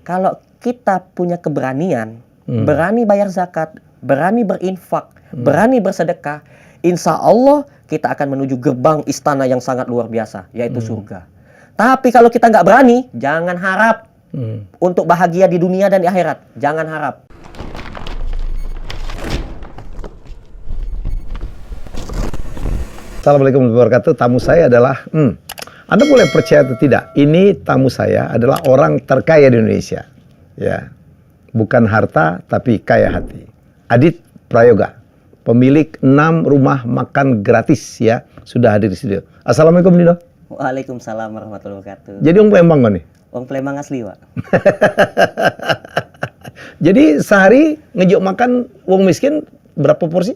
Kalau kita punya keberanian, berani bayar zakat, berani berinfak, berani bersedekah, insya Allah kita akan menuju gerbang istana yang sangat luar biasa, yaitu surga. Tapi kalau kita nggak berani, jangan harap untuk bahagia di dunia dan di akhirat. Jangan harap. Assalamualaikum warahmatullahi wabarakatuh. Tamu saya adalah, Anda boleh percaya atau tidak, ini tamu saya adalah orang terkaya di Indonesia. Ya, bukan harta, tapi kaya hati. Adit Prayoga, pemilik 6 rumah makan gratis, ya, sudah hadir di studio. Assalamualaikum, Nino. Waalaikumsalam warahmatullahi wabarakatuh. Jadi orang Palembang nih? Orang Palembang asli, Pak. Jadi sehari ngejuk makan wong miskin berapa porsi?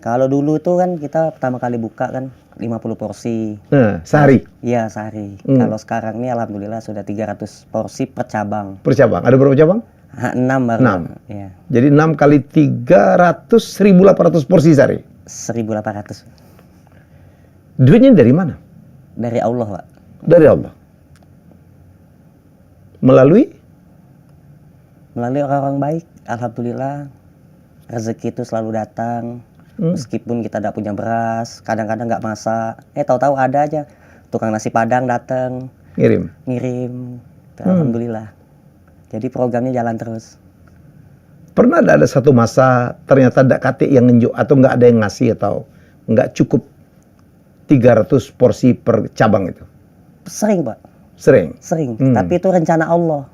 Kalau dulu itu kan kita pertama kali buka kan 50 porsi. Nah, sehari? Iya, sehari. Kalau sekarang ini alhamdulillah sudah 300 porsi per cabang. Per cabang? Ada berapa cabang? 6 baru. 6. Iya. Jadi 6 kali 300, 1.800 porsi sehari? 1.800. Duitnya dari mana? Dari Allah, Pak. Dari Allah. Melalui orang-orang baik, alhamdulillah. Rezeki itu selalu datang. Meskipun kita tidak punya beras, kadang-kadang nggak masak, tahu-tahu ada aja tukang nasi padang datang ngirim. Alhamdulillah. Jadi programnya jalan terus. Pernah ada satu masa ternyata tidak kate yang nunjuk atau nggak ada yang ngasih atau nggak cukup 300 porsi per cabang itu? Sering, Pak. Sering. Tapi itu rencana Allah.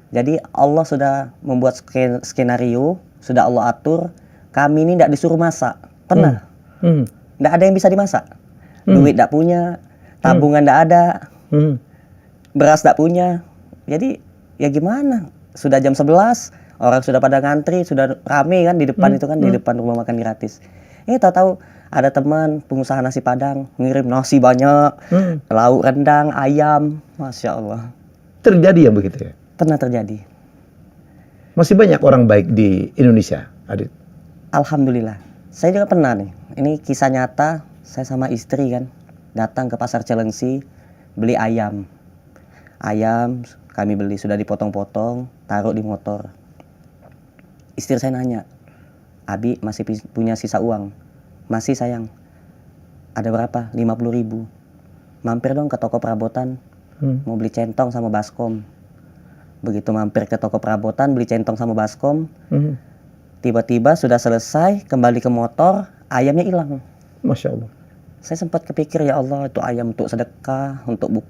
Jadi Allah sudah membuat skenario, sudah Allah atur. Kami ini tidak disuruh masak, pernah. Tidak ada yang bisa dimasak. Duit tidak punya, tabungan tidak ada, beras tidak punya. Jadi ya gimana? Sudah jam 11, orang sudah pada ngantri, sudah rame kan di depan itu kan, di depan rumah makan gratis. Tahu-tahu ada teman pengusaha nasi padang ngirim nasi banyak, lauk rendang, ayam, masya Allah. Terjadi yang begitu ya? Pernah terjadi. Masih banyak orang baik di Indonesia, Adit? Alhamdulillah. Saya juga pernah nih. Ini kisah nyata. Saya sama istri kan datang ke pasar Cilengsi beli ayam. Ayam kami beli sudah dipotong-potong, taruh di motor. Istri saya nanya, "Abi masih punya sisa uang?" "Masih, sayang." "Ada berapa?" 50.000. "Mampir dong ke toko perabotan. Mau beli centong sama baskom." Begitu mampir ke toko perabotan beli centong sama baskom. Tiba-tiba sudah selesai, kembali ke motor, ayamnya hilang. Masya Allah. Saya sempat kepikir, ya Allah, itu ayam untuk sedekah, untuk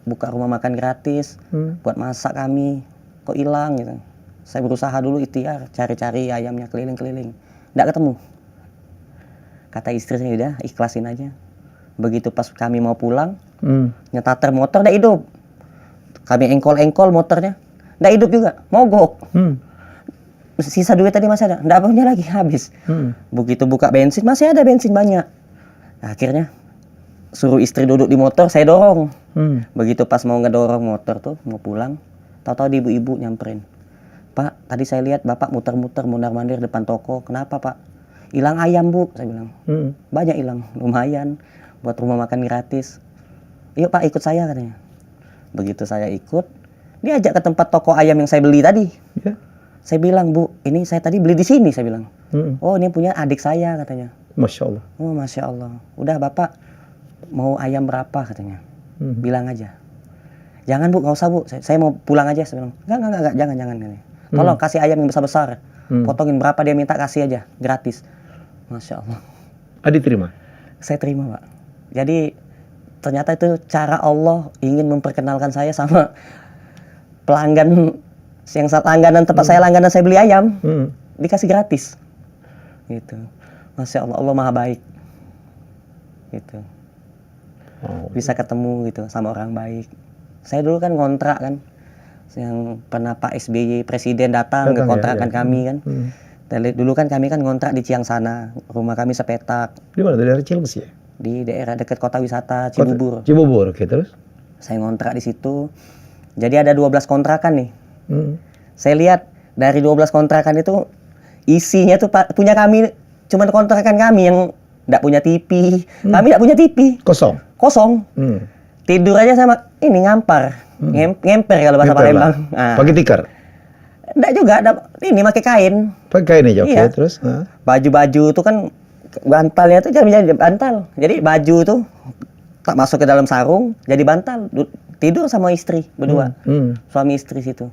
buka rumah makan gratis, buat masak kami, kok hilang gitu. Saya berusaha dulu ikhtiar, cari-cari ayamnya keliling-keliling, nggak ketemu. Kata istri saya, udah ikhlasin aja. Begitu pas kami mau pulang, nyetater motor nggak hidup. Kami engkol-engkol motornya, nggak hidup juga, mogok. Sisa duit tadi masih ada, nggak punya lagi, habis. Begitu buka bensin, masih ada bensin banyak. Akhirnya suruh istri duduk di motor, saya dorong. Begitu pas mau ngedorong motor tuh, mau pulang, tahu-tahu di ibu-ibu nyamperin. "Pak, tadi saya lihat Bapak muter-muter mondar-mandir depan toko, kenapa Pak?" "Hilang ayam, Bu," saya bilang. "Banyak hilang, lumayan buat rumah makan gratis." "Yuk Pak, ikut saya," katanya. Begitu saya ikut, dia ajak ke tempat toko ayam yang saya beli tadi. Saya bilang, "Bu, ini saya tadi beli di sini," saya bilang. "Oh, ini punya adik saya," katanya. Masya Allah. "Oh, Masya Allah. Udah Bapak, mau ayam berapa?" katanya. "Bilang aja." "Jangan Bu, nggak usah Bu, saya mau pulang aja." Saya bilang, Enggak, jangan. Tolong kasih ayam yang besar-besar. Potongin berapa dia minta, kasih aja, gratis." Masya Allah. Adit terima? Saya terima, Pak. Jadi ternyata itu cara Allah ingin memperkenalkan saya sama pelanggan yang langganan tempat saya langganan saya beli ayam, dikasih gratis, gitu. Masya Allah, Allah maha baik, gitu. Bisa ketemu gitu sama orang baik. Saya dulu kan ngontrak kan, yang pernah Pak SBY Presiden datang ke kontrakan kami kan. Dulu kan kami kan ngontrak di Ciangsana, rumah kami sepetak. Di mana? Di daerah Cilengsi ya? Di daerah dekat kota wisata Cibubur. Cibubur, oke, terus? Saya ngontrak di situ. Jadi ada 12 kontrakan nih. Saya lihat dari 12 kontrakan itu isinya tuh punya kami, cuma kontrakan kami yang enggak punya TV. Kami enggak punya TV. Kosong. Tidur aja sama ini ngampar. Ngemper kalau bahasa Ngemper lah. Palembang. Nah, Pakai tikar. enggak juga, ini pakai kain. Pakai kain aja, oke. Iya. Terus? Baju-baju itu kan bantalnya tuh jadi bantal. Jadi baju tuh tak masuk ke dalam sarung, jadi bantal. Tidur sama istri berdua. Suami istri situ.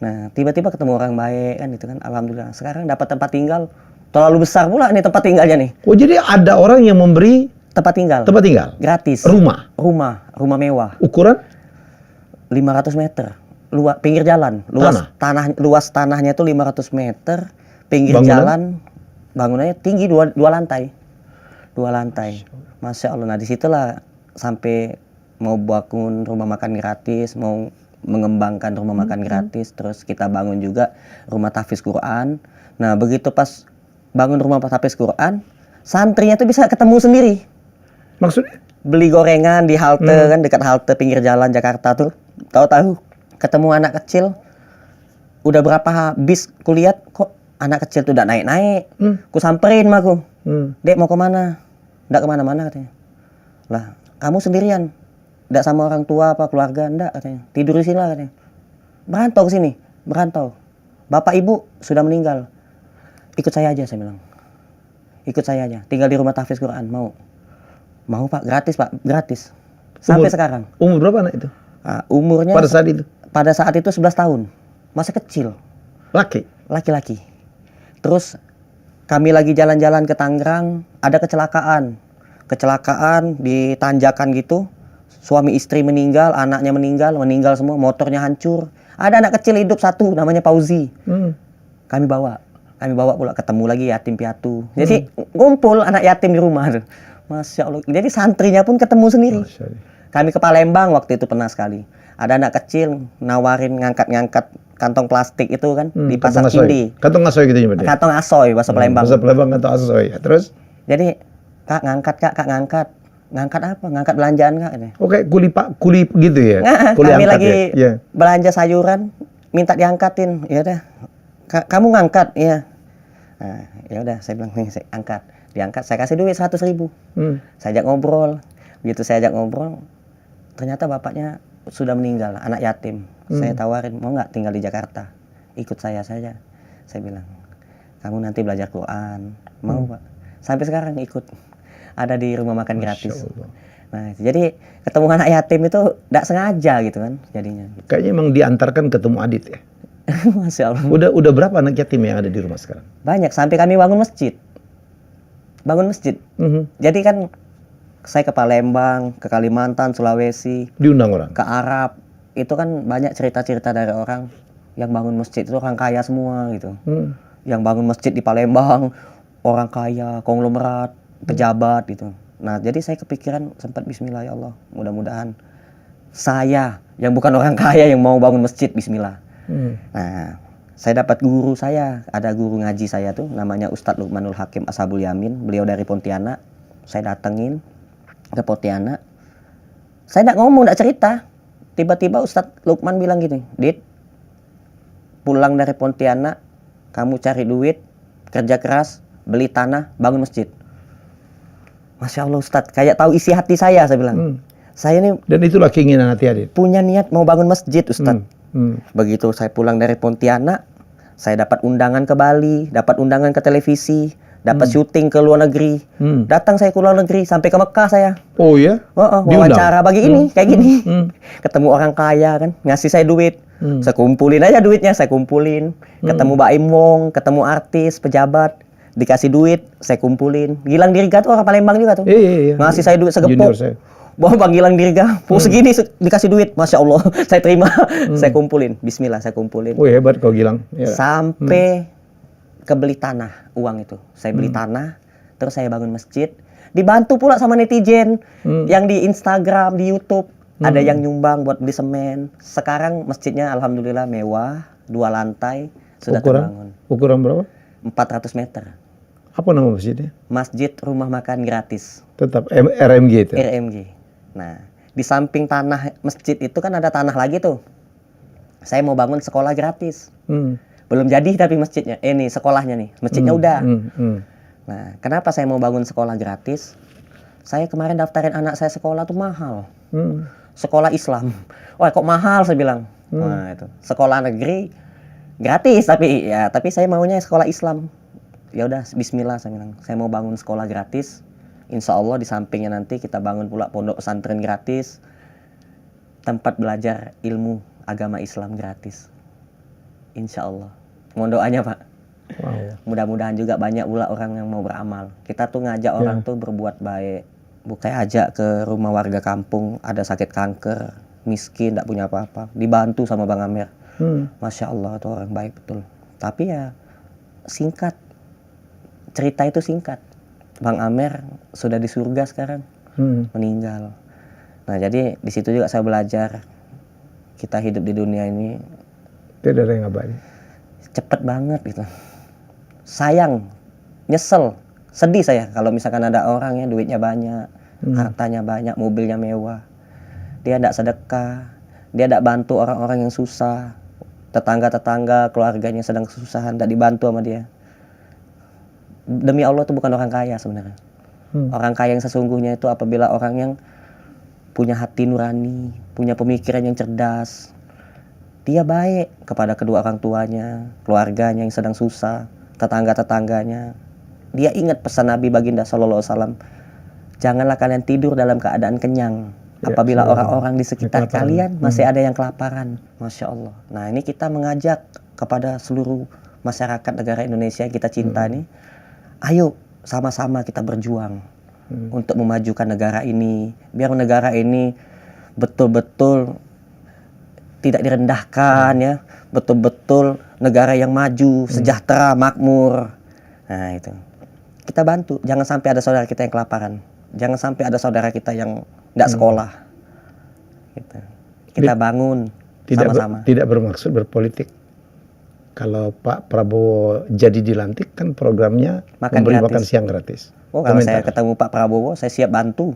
Nah, tiba-tiba ketemu orang baik kan itu kan, alhamdulillah. Sekarang dapat tempat tinggal. Terlalu besar pula nih tempat tinggalnya nih. Oh, jadi ada orang yang memberi Tempat tinggal. tempat tinggal? Gratis. Rumah? Rumah mewah. Ukuran? 500 meter. Pinggir jalan. Luas tanahnya itu 500 meter. Pinggir jalan. Bangunannya tinggi 2 lantai. 2 lantai. Masya Allah. Nah, disitulah sampai mau bangun rumah makan gratis, mau mengembangkan rumah makan gratis, terus kita bangun juga rumah tahfiz Quran. Nah, begitu pas bangun rumah tahfiz Quran, santrinya tuh bisa ketemu sendiri. Maksudnya? Beli gorengan di halte kan, dekat halte pinggir jalan Jakarta tuh. Tahu-tahu ketemu anak kecil. Udah berapa bis kulihat kok anak kecil tuh udah naik-naik. Ku samperin mah aku. Dek mau kemana? Nggak kemana-mana katanya. Lah, kamu sendirian? Nggak sama orang tua apa keluarga? Nggak katanya. Tidur di sini lah katanya. Merantau ke sini, merantau. Bapak ibu sudah meninggal. Ikut saya aja, saya bilang. Ikut saya aja. Tinggal di rumah tahfiz Quran, mau? Mau Pak, gratis Pak, gratis. Sampai sekarang. Umur berapa anak itu? Nah, umurnya pada saat itu 11 tahun. Masih kecil. Laki? Laki-laki. Terus kami lagi jalan-jalan ke Tangerang, ada kecelakaan. Kecelakaan di tanjakan gitu. Suami istri meninggal, anaknya meninggal semua, motornya hancur. Ada anak kecil hidup satu, namanya Pauzi. Kami bawa pula, ketemu lagi yatim piatu. Jadi ngumpul anak yatim di rumah tuh. Masya Allah. Jadi santrinya pun ketemu sendiri. Kami ke Palembang waktu itu pernah sekali. Ada anak kecil nawarin ngangkat kantong plastik itu kan di pasar Kindi. Kantong asoy gitu ya? Kantong asoy bahasa Palembang. Bahasa Palembang kantong asoy. Terus? Jadi, Kak ngangkat. Ngangkat apa? Ngangkat belanjaan Kak? Oke, kuli gitu ya? Kuli kami angkat lagi ya? belanja sayuran, minta diangkatin. Ya udah, kamu ngangkat, ya. Nah, ya udah, saya bilang nih, saya angkat. Diangkat, saya kasih duit 100.000. Saya ajak ngobrol. Begitu saya ajak ngobrol, ternyata bapaknya sudah meninggal, anak yatim. Saya tawarin, mau nggak tinggal di Jakarta? Ikut saya saja. Saya bilang, kamu nanti belajar Quran. Mau Pak? Sampai sekarang ikut. Ada di rumah makan gratis. Nah, jadi ketemu anak yatim itu tidak sengaja gitu kan jadinya. Kayaknya emang diantarkan ketemu Adit ya? Masya Allah. Udah berapa anak yatim yang ada di rumah sekarang? Banyak, sampai kami bangun masjid. Jadi kan saya ke Palembang, ke Kalimantan, Sulawesi, diundang orang? ke Arab. Itu kan banyak cerita-cerita dari orang yang bangun masjid itu orang kaya semua gitu. Yang bangun masjid di Palembang, orang kaya, konglomerat, pejabat gitu. Nah, jadi saya kepikiran sempat bismillah ya Allah, mudah-mudahan saya yang bukan orang kaya yang mau bangun masjid, bismillah. Nah, saya dapat guru saya, ada guru ngaji saya tuh namanya Ustadz Luqmanul Hakim Ashabul Yamin, beliau dari Pontianak. Saya datengin ke Pontianak. Saya enggak ngomong, enggak cerita. Tiba-tiba Ustadz Luqman bilang gini, "Dit, pulang dari Pontianak, kamu cari duit, kerja keras, beli tanah, bangun masjid." Masya Allah Ustadz, kayak tahu isi hati saya bilang. Saya ini, dan itulah keinginan hati Adit, punya niat mau bangun masjid Ustadz. Begitu saya pulang dari Pontianak, saya dapat undangan ke Bali, dapat undangan ke televisi, dapat syuting ke luar negeri. Datang saya ke luar negeri, sampai ke Mekah saya. Oh ya? Wawancara bagi ini, kayak gini. Ketemu orang kaya kan, ngasih saya duit. Saya kumpulin aja duitnya, saya kumpulin. Ketemu Baim Wong, ketemu artis, pejabat. Dikasih duit, saya kumpulin. Gilang Dirga tuh orang Palembang juga tuh. Iya. Ngasih saya duit segepok. Wah, Bang Gilang Dirga, segini dikasih duit, Masya Allah. Saya terima, saya kumpulin. Bismillah, saya kumpulin. Oh hebat kau Gilang. Ya. Sampai kebeli tanah, uang itu. Saya beli tanah, terus saya bangun masjid. Dibantu pula sama netizen yang di Instagram, di YouTube. Ada yang nyumbang buat beli semen. Sekarang masjidnya alhamdulillah mewah, 2 lantai, sudah terbangun. Ukuran berapa? 400 meter. Apa nama masjidnya? Masjid Rumah Makan Gratis. Tetap RMG itu? RMG. Nah, di samping tanah masjid itu kan ada tanah lagi tuh. Saya mau bangun sekolah gratis. Belum jadi tapi masjidnya. Ini sekolahnya nih. Masjidnya udah. Nah, kenapa saya mau bangun sekolah gratis? Saya kemarin daftarin anak saya sekolah tuh mahal. Hmm. Sekolah Islam. Wah, kok mahal saya bilang. Nah, itu. Sekolah negeri gratis tapi saya maunya sekolah Islam. Ya udah, bismillah saya bilang. Saya mau bangun sekolah gratis. Insya Allah di sampingnya nanti kita bangun pula pondok pesantren gratis. Tempat belajar ilmu agama Islam gratis. Insya Allah. Mohon doanya, Pak. Wow. Mudah-mudahan juga banyak pula orang yang mau beramal. Kita tuh ngajak orang tuh berbuat baik. Bukan ajak ke rumah warga kampung, ada sakit kanker, miskin, tidak punya apa-apa. Dibantu sama Bang Amer. Masya Allah, tuh orang baik betul. Tapi ya singkat. Cerita itu singkat. Bang Amer sudah di surga sekarang. Meninggal. Nah, jadi di situ juga saya belajar. Kita hidup di dunia ini Tidak ada yang abadi. cepet banget gitu. Sayang, nyesel, sedih saya kalau misalkan ada orang yang duitnya banyak, hartanya banyak, mobilnya mewah. Dia tidak sedekah, dia tidak bantu orang-orang yang susah. Tetangga-tetangga, keluarganya sedang kesusahan, tidak dibantu sama dia. Demi Allah itu bukan orang kaya sebenarnya. Orang kaya yang sesungguhnya itu apabila orang yang punya hati nurani, punya pemikiran yang cerdas. Dia baik kepada kedua orang tuanya, keluarganya yang sedang susah, tetangga-tetangganya. Dia ingat pesan Nabi Baginda Sallallahu Alaihi Wasallam, janganlah kalian tidur dalam keadaan kenyang apabila orang-orang di sekitar kalian masih ada yang kelaparan. Masya Allah. Nah, ini kita mengajak kepada seluruh masyarakat negara Indonesia yang kita cinta nih, ayo sama-sama kita berjuang untuk memajukan negara ini, biar negara ini betul-betul tidak direndahkan ya, betul-betul negara yang maju, sejahtera, makmur. Nah, itu. Kita bantu, jangan sampai ada saudara kita yang kelaparan. Jangan sampai ada saudara kita yang tidak sekolah. Gitu. Kita bangun sama-sama. Tidak bermaksud berpolitik. Kalau Pak Prabowo jadi dilantik kan programnya memberi makan siang gratis. Oh, kalau saya ketemu Pak Prabowo, saya siap bantu.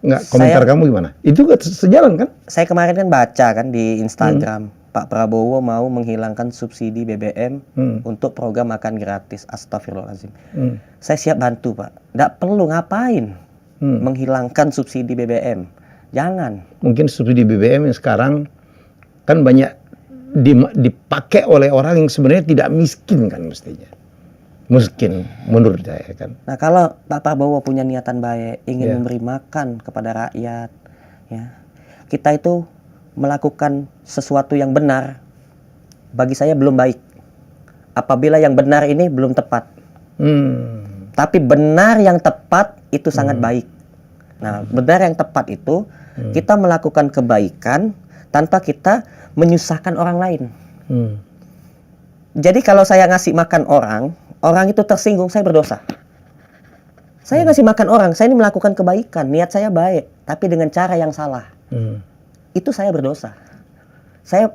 Enggak, komentar kamu gimana? Itu sejalan kan? Saya kemarin kan baca kan di Instagram, Pak Prabowo mau menghilangkan subsidi BBM untuk program makan gratis. Astagfirullahaladzim. Saya siap bantu, Pak. Nggak perlu ngapain menghilangkan subsidi BBM. Jangan. Mungkin subsidi BBM yang sekarang kan banyak dipakai oleh orang yang sebenarnya tidak miskin kan mestinya. Miskin menurut saya kan. Nah, kalau Pak Prabowo punya niatan baik, ingin memberi makan kepada rakyat, ya, kita itu melakukan sesuatu yang benar, bagi saya belum baik. Apabila yang benar ini belum tepat. Tapi benar yang tepat itu sangat baik. Nah, benar yang tepat itu kita melakukan kebaikan tanpa kita menyusahkan orang lain. Jadi kalau saya ngasih makan orang itu tersinggung, saya berdosa. Saya ngasih makan orang, saya ini melakukan kebaikan, niat saya baik, tapi dengan cara yang salah. Itu saya berdosa. Saya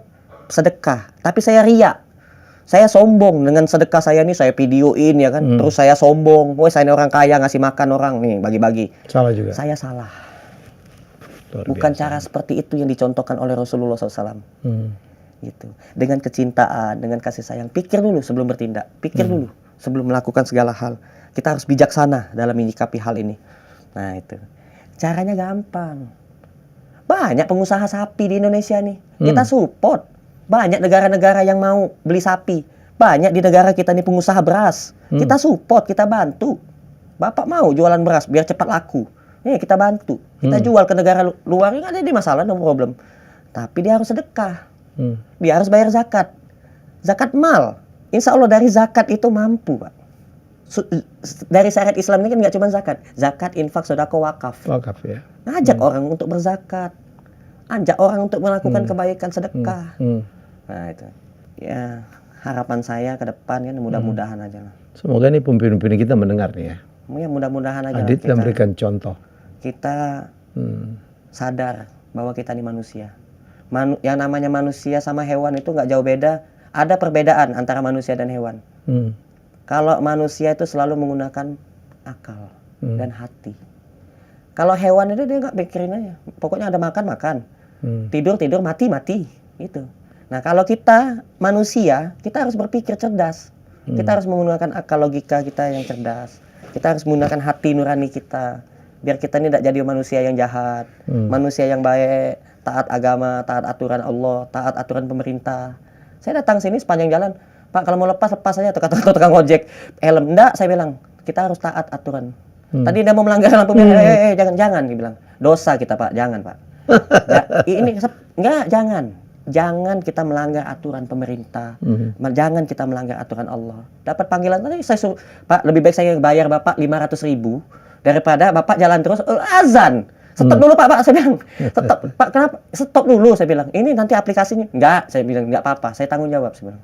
sedekah, tapi saya riya. Saya sombong dengan sedekah saya ini, saya videoin ya kan, terus saya sombong. Woi, saya ini orang kaya ngasih makan orang nih, bagi-bagi. Salah juga. Saya salah. Bukan cara seperti itu yang dicontohkan oleh Rasulullah SAW. Gitu. Dengan kecintaan, dengan kasih sayang, pikir dulu sebelum bertindak, pikir dulu sebelum melakukan segala hal. Kita harus bijaksana dalam menyikapi hal ini. Nah, itu caranya gampang. Banyak pengusaha sapi di Indonesia nih, kita support. Banyak negara-negara yang mau beli sapi. Banyak di negara kita nih pengusaha beras, kita support, kita bantu. Bapak mau jualan beras biar cepat laku, kita bantu. Kita jual ke negara luar, nggak ada masalah, no problem. Tapi dia harus sedekah. Dia harus bayar zakat. Zakat mal. Insya Allah dari zakat itu mampu, Pak. Dari syariat Islam ini kan nggak cuma zakat. Zakat, infak, sedekah, wakaf. Wakaf ya. Ngajak orang untuk berzakat. Ajak orang untuk melakukan kebaikan sedekah. Nah, itu. Ya, harapan saya ke depan kan mudah-mudahan aja lah. Semoga nih pemimpin-pemimpin kita mendengar nih ya. Ya, mudah-mudahan aja. Adit kita memberikan contoh. Kita sadar bahwa kita ini manusia. Yang namanya manusia sama hewan itu nggak jauh beda. Ada perbedaan antara manusia dan hewan. Kalau manusia itu selalu menggunakan akal dan hati. Kalau hewan itu dia nggak pikirin aja. Pokoknya ada makan, tidur, mati. Itu. Nah, kalau kita manusia, kita harus berpikir cerdas. Kita harus menggunakan akal logika kita yang cerdas. Kita harus menggunakan hati nurani kita. biar kita ini tidak jadi manusia yang jahat, manusia yang baik, taat agama, taat aturan Allah, taat aturan pemerintah. Saya datang sini sepanjang jalan, Pak kalau mau lepas saja, atau kata tukang ojek, helm. Enggak, saya bilang, kita harus taat aturan. Tadi dia mau melanggar lampu merah, jangan, dia bilang, dosa kita Pak, jangan Pak. Ya, ini enggak, jangan kita melanggar aturan pemerintah, jangan kita melanggar aturan Allah. Dapat panggilan tadi, Pak lebih baik saya bayar Bapak 500.000 daripada Bapak jalan terus azan. Stop dulu Pak, saya bilang. Stop, Pak, kenapa? Stop dulu, saya bilang. Ini nanti aplikasinya. Enggak, saya bilang, enggak apa-apa, saya tanggung jawab, saya bilang.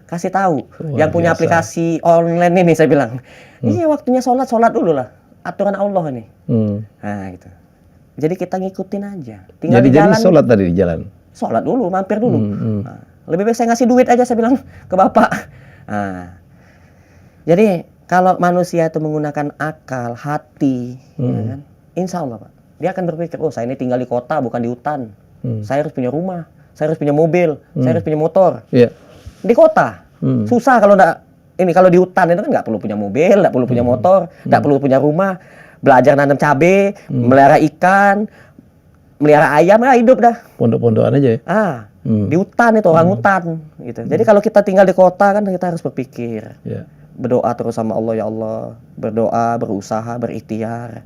Kasih tahu yang punya aplikasi online ini, saya bilang. Iya, waktunya sholat dulu lah. Aturan Allah ini. Nah, gitu. Jadi kita ngikutin aja. Tinggal jadi di jalan. sholat tadi di jalan. Sholat dulu, mampir dulu. Nah, lebih baik saya ngasih duit aja, saya bilang ke Bapak. Nah, jadi kalau manusia itu menggunakan akal, hati, ya kan? Insya Allah Pak, dia akan berpikir, oh saya ini tinggal di kota bukan di hutan. Saya harus punya rumah, saya harus punya mobil, saya harus punya motor. Di kota susah kalau enggak. Ini kalau di hutan itu kan nggak perlu punya mobil, nggak perlu punya motor, nggak perlu punya rumah, belajar nanam cabai, melihara ikan, melihara ayam, ya hidup dah. Pondok-pondokan aja ya. Di hutan itu orang hutan gitu. Jadi kalau kita tinggal di kota kan kita harus berpikir. Berdoa terus sama Allah, ya Allah. Berdoa, berusaha, berikhtiar.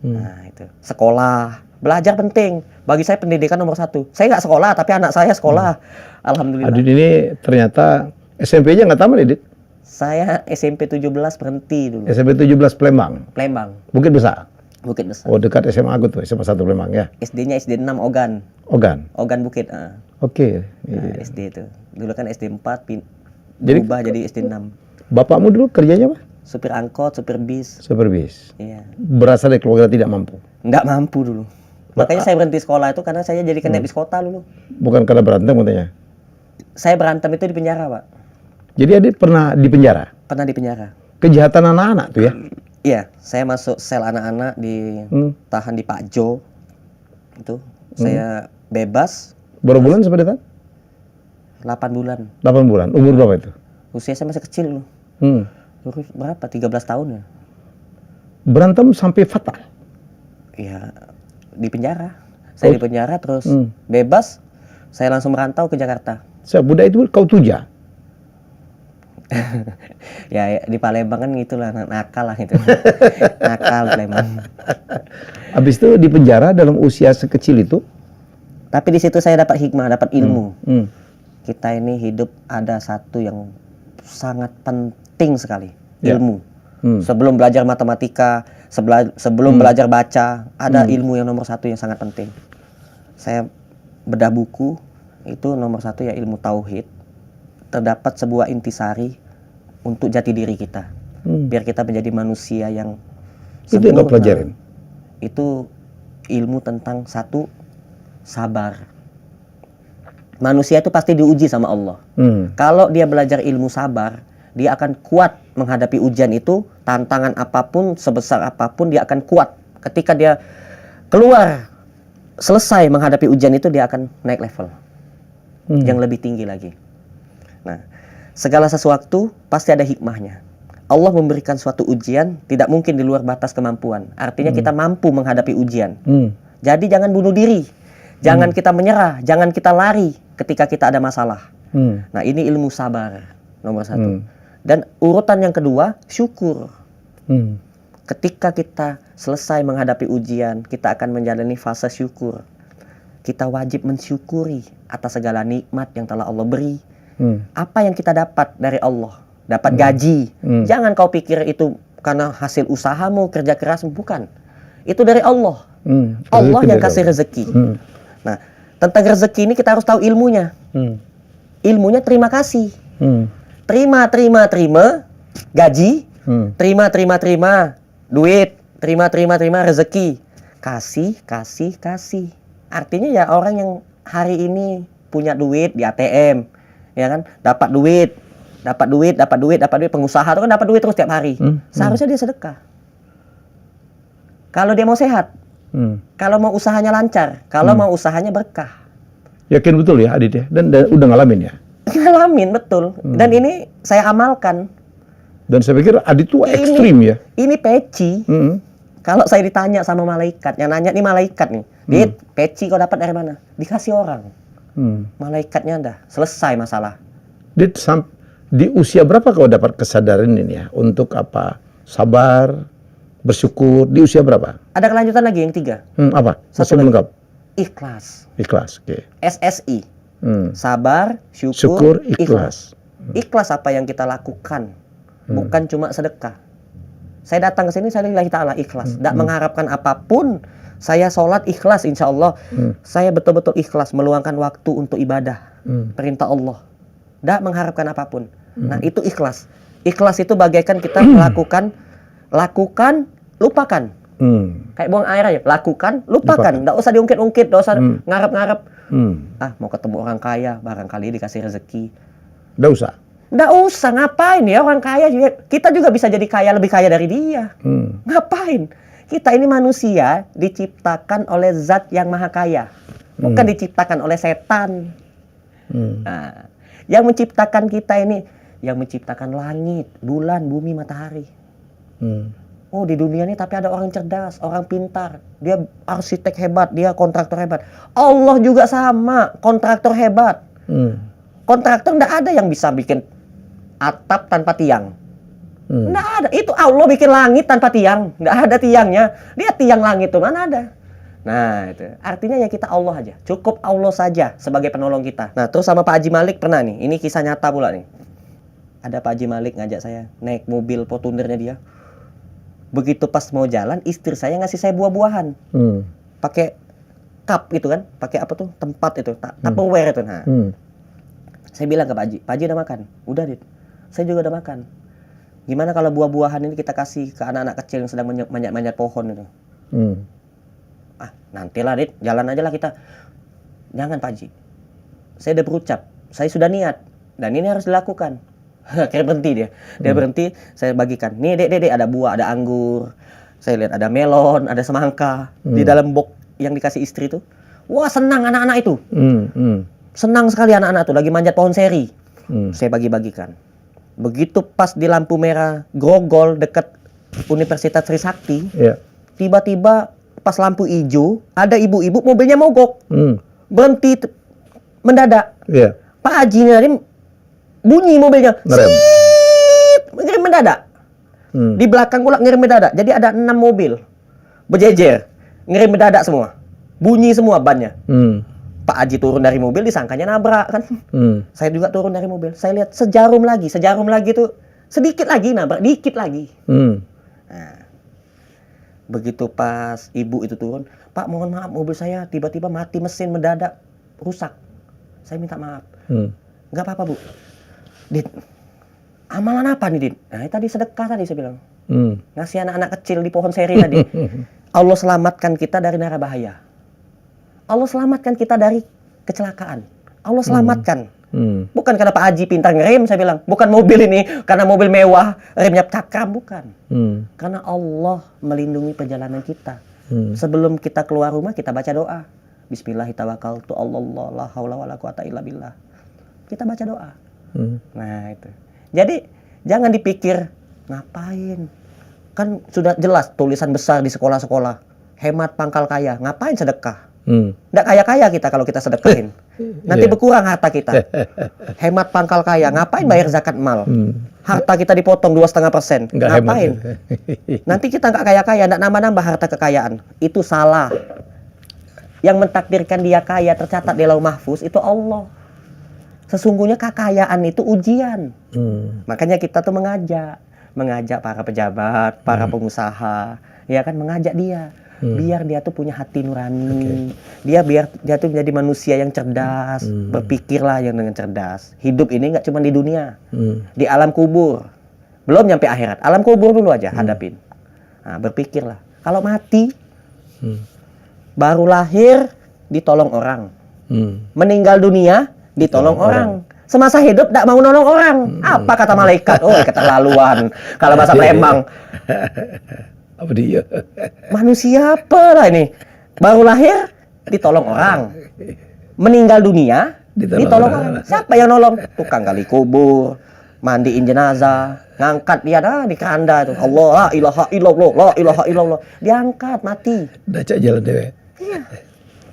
Nah, itu. Sekolah, belajar penting. Bagi saya pendidikan nomor 1. Saya nggak sekolah, tapi anak saya sekolah. Alhamdulillah. Adit ini ternyata SMP-nya nggak tamat, Adit? Saya SMP 17 berhenti dulu. SMP 17 Palembang. Bukit Besar. Bukit Besar. Oh, dekat SMA aku tuh, SMA 1 Palembang ya. SD-nya SD 6 Ogan. Ogan Bukit. Oke. Nah, SD itu. Dulu kan SD 4 berubah jadi SD 6. Bapakmu dulu kerjanya apa? Supir angkot, supir bis. Supir bis. Iya. Berasal dari keluarga tidak mampu. Nggak mampu dulu. Makanya saya berhenti sekolah itu karena saya jadi kena bis kota dulu. Bukan karena berantem katanya. Saya berantem itu di penjara, Pak. Jadi Adit pernah di penjara? Pernah di penjara. Kejahatan anak-anak tuh ya? Iya, saya masuk sel anak-anak ditahan di Pak Jo. Itu saya bebas. Berapa bulan sampai ditahan? 8 bulan. 8 bulan. Umur berapa itu? Usia saya masih kecil loh. Umur berapa? 13 tahun ya. Berantem sampai fatal? Iya, di penjara. Saya di penjara terus bebas. Saya langsung merantau ke Jakarta. Budak itu kau tuja? Ya di Palembang kan gitulah, nakal lah itu. Nakal Palembang. Habis itu di penjara dalam usia sekecil itu? Tapi di situ saya dapat hikmah, dapat ilmu. Kita ini hidup ada satu yang sangat penting sekali, ilmu. Sebelum belajar matematika, sebelum belajar baca, ada ilmu yang nomor 1 yang sangat penting. Saya bedah buku, itu nomor 1 ya ilmu tauhid. Terdapat sebuah intisari untuk jati diri kita, biar kita menjadi manusia yang itu yang kau pelajarin? Itu ilmu tentang 1, sabar. Manusia itu pasti diuji sama Allah. Kalau dia belajar ilmu sabar, dia akan kuat menghadapi ujian itu. Tantangan apapun, sebesar apapun, dia akan kuat. Ketika dia keluar, selesai menghadapi ujian itu, dia akan naik level yang lebih tinggi lagi. Nah, segala sesuatu pasti ada hikmahnya. Allah memberikan suatu ujian tidak mungkin di luar batas kemampuan. Artinya kita mampu menghadapi ujian. Jadi jangan bunuh diri, jangan kita menyerah, jangan kita lari ketika kita ada masalah. Nah, ini ilmu sabar nomor 1. Dan urutan yang kedua, syukur. Ketika kita selesai menghadapi ujian, kita akan menjalani fase syukur. Kita wajib mensyukuri atas segala nikmat yang telah Allah beri. Apa yang kita dapat dari Allah, dapat gaji, jangan kau pikir itu karena hasil usahamu, kerja keras, bukan. Itu dari Allah. Allah yang kasih rezeki. Nah, tentang rezeki ini kita harus tahu ilmunya. Ilmunya terima kasih. Terima gaji, terima duit, terima rezeki. Kasih. Artinya ya orang yang hari ini punya duit di ATM, ya kan, dapat duit, pengusaha itu kan dapat duit terus tiap hari. Seharusnya dia sedekah. Kalau dia mau sehat, kalau mau usahanya lancar, kalau mau usahanya berkah. Yakin betul ya Adit ya? Dan udah ngalamin ya? Ngalamin betul. Dan ini saya amalkan. Dan saya pikir Adit tuh ekstrim ya? Ini peci. Kalau saya ditanya sama malaikat, yang nanya nih malaikat nih, Dit, peci kau dapat dari mana? Dikasih orang. Malaikatnya dah selesai masalah. Dit, di usia berapa kau dapat kesadaran ini ya? Untuk apa? Sabar, bersyukur. Di usia berapa? Ada kelanjutan lagi yang 3. Apa? Satu Masih lagi. lengkap. Ikhlas. Ikhlas, oke. SSI. Sabar, Syukur, ikhlas. Ikhlas apa yang kita lakukan, bukan cuma sedekah. Saya datang ke sini saya lillahi ta'ala ikhlas, tidak mengharapkan apapun. Saya sholat ikhlas, insya Allah. Saya betul-betul ikhlas meluangkan waktu untuk ibadah, perintah Allah. Tidak mengharapkan apapun. Nah itu ikhlas. Ikhlas itu bagaikan kita melakukan, lupakan. Kayak buang air aja, lakukan, lupakan. Tidak usah diungkit-ungkit, tidak usah ngarep-ngarep. Mau ketemu orang kaya, barangkali dikasih rezeki. Tidak usah. Nggak usah, ngapain ya orang kaya juga. Kita juga bisa jadi kaya, lebih kaya dari dia. Ngapain? Kita ini manusia diciptakan oleh zat yang maha kaya. Bukan diciptakan oleh setan. Nah, yang menciptakan kita ini, yang menciptakan langit, bulan, bumi, matahari. Oh di dunia ini tapi ada orang cerdas, orang pintar. Dia arsitek hebat, dia kontraktor hebat. Allah juga sama, kontraktor hebat. Kontraktor nggak ada yang bisa bikin atap tanpa tiang. Nggak ada. Itu Allah bikin langit tanpa tiang. Nggak ada tiangnya. Dia tiang langit tuh mana ada. Nah itu. Artinya ya kita Allah aja. Cukup Allah saja sebagai penolong kita. Nah terus sama Pak Haji Malik pernah nih. Ini kisah nyata pula nih. Ada Pak Haji Malik ngajak saya naik mobil Fortunernya dia. Begitu pas mau jalan, istri saya ngasih saya buah-buahan. Pakai cup gitu kan. Pakai apa tuh? Tempat itu. Tupperware itu. Nah. Saya bilang ke Pak Haji udah makan? Udah, Dit. Saya juga udah makan. Gimana kalau buah-buahan ini kita kasih ke anak-anak kecil yang sedang manjat-manjat pohon itu? Nantilah, Dit. Jalan aja lah kita. Jangan, Pak Haji. Saya udah berucap. Saya sudah niat. Dan ini harus dilakukan. Akhirnya berhenti dia. Dia berhenti, saya bagikan. Nih, Dek, ada buah, ada anggur. Saya lihat ada melon, ada semangka. Di dalam box yang dikasih istri itu. Wah, senang anak-anak itu. Senang sekali anak-anak tuh lagi manjat pohon seri. Saya bagi-bagikan. Begitu pas di lampu merah Grogol dekat Universitas Trisakti, tiba-tiba pas lampu hijau ada ibu-ibu mobilnya mogok. Berhenti mendadak. Pak Haji tadi bunyi mobilnya. Ngirim mendadak. Di belakang pula ngirim mendadak. Jadi ada 6 mobil berjejer. Ngirim mendadak semua. Bunyi semua bannya. Pak Haji turun dari mobil disangkanya nabrak kan. Saya juga turun dari mobil. Saya lihat sejarum lagi tuh sedikit lagi nabrak, dikit lagi. Nah, begitu pas ibu itu turun, Pak mohon maaf mobil saya tiba-tiba mati mesin mendadak rusak. Saya minta maaf. Nggak apa-apa Bu. Dit, amalan apa nih Dit? Nah tadi sedekah tadi saya bilang. Ngasih anak-anak kecil di pohon seri tadi. Allah selamatkan kita dari nara bahaya. Allah selamatkan kita dari kecelakaan. Allah selamatkan. Bukan karena Pak Haji pintar ngerem, saya bilang. Bukan mobil ini, karena mobil mewah, remnya cakram, bukan. Karena Allah melindungi perjalanan kita. Sebelum kita keluar rumah, kita baca doa. Bismillahirrahmanirrahim. Allah la haula wala quwata illa billah. Kita baca doa. Nah itu. Jadi, jangan dipikir, ngapain? Kan sudah jelas tulisan besar di sekolah-sekolah. Hemat pangkal kaya. Ngapain sedekah? Nggak kaya-kaya kita kalau kita sedekahin. Nanti berkurang harta kita. Hemat pangkal kaya. Ngapain bayar zakat mal? Harta kita dipotong 2,5%. Ngapain? Nanti kita nggak kaya-kaya, nggak nambah-nambah harta kekayaan. Itu salah. Yang mentakdirkan dia kaya tercatat di Lauh Mahfuz itu Allah. Sesungguhnya kekayaan itu ujian. Makanya kita tuh mengajak para pejabat, para pengusaha, ya kan, mengajak dia. Biar dia tuh punya hati nurani. Biar dia tuh menjadi manusia yang cerdas. Berpikirlah yang dengan cerdas. Hidup ini nggak cuma di dunia. Di alam kubur. Belum nyampe akhirat. Alam kubur dulu aja hadapin. Nah, berpikirlah. Kalau mati, baru lahir ditolong orang. Meninggal dunia ditolong orang. Semasa hidup tidak mau nolong orang. Apa kata malaikat? Oh, keterlaluan. Kalau bahasa Palembang. Apa dia? Manusia apa lah ini? Baru lahir ditolong orang. Meninggal dunia ditolong orang. Siapa yang nolong? Tukang gali kubur, mandiin jenazah, ngangkat dia dah di keranda itu. Allah, la ilaha illallah, la ilaha illallah. Diangkat, mati. Dacak jalan dewe. Iya.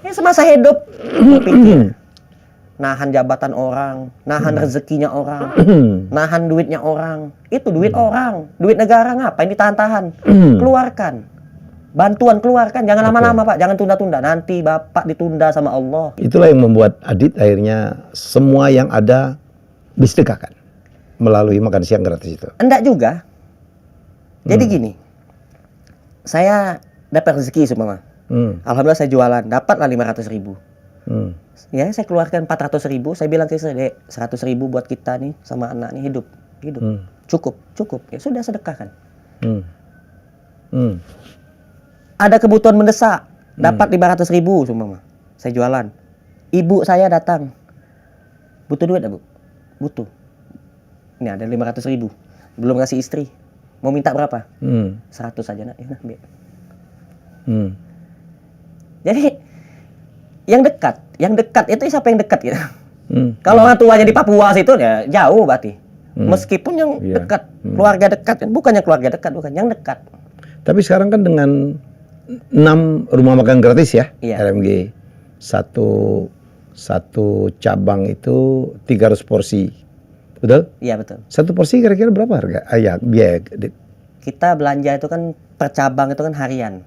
Ya semasa hidup berpikir. Nahan jabatan orang, nahan rezekinya orang, nahan duitnya orang. Itu duit orang, duit negara ngapain ditahan-tahan? Keluarkan. Bantuan keluarkan, jangan lama-lama Pak, jangan tunda-tunda. Nanti Bapak ditunda sama Allah. Itulah yang membuat Adit akhirnya semua yang ada disedekahkan melalui makan siang gratis itu. Enggak juga. Jadi gini, saya dapat rezeki seumpama. Alhamdulillah saya jualan, dapatlah 500.000. Ya saya keluarkan 400.000. Saya bilang ke istri, Dek, 100.000 buat kita nih sama anak nih hidup. Cukup. Ya sudah sedekahkan. Ada kebutuhan mendesak, dapat 500.000 seumpama. Saya jualan. Ibu saya datang. Butuh duit Bu? Butuh. Ini ada 500.000. Belum kasih istri. Mau minta berapa? 100 saja nak. Ya, ambil. Jadi yang dekat itu siapa yang dekat gitu. Kalau orang tuanya di Papua situ ya jauh berarti. Meskipun yang dekat, keluarga dekat, bukannya keluarga dekat, bukan yang dekat. Tapi sekarang kan dengan 6 rumah makan gratis ya, RMG. Satu cabang itu 300 porsi. Betul? Iya betul. Satu porsi kira-kira berapa harga? Ya, biaya. Kita belanja itu kan per cabang itu kan harian.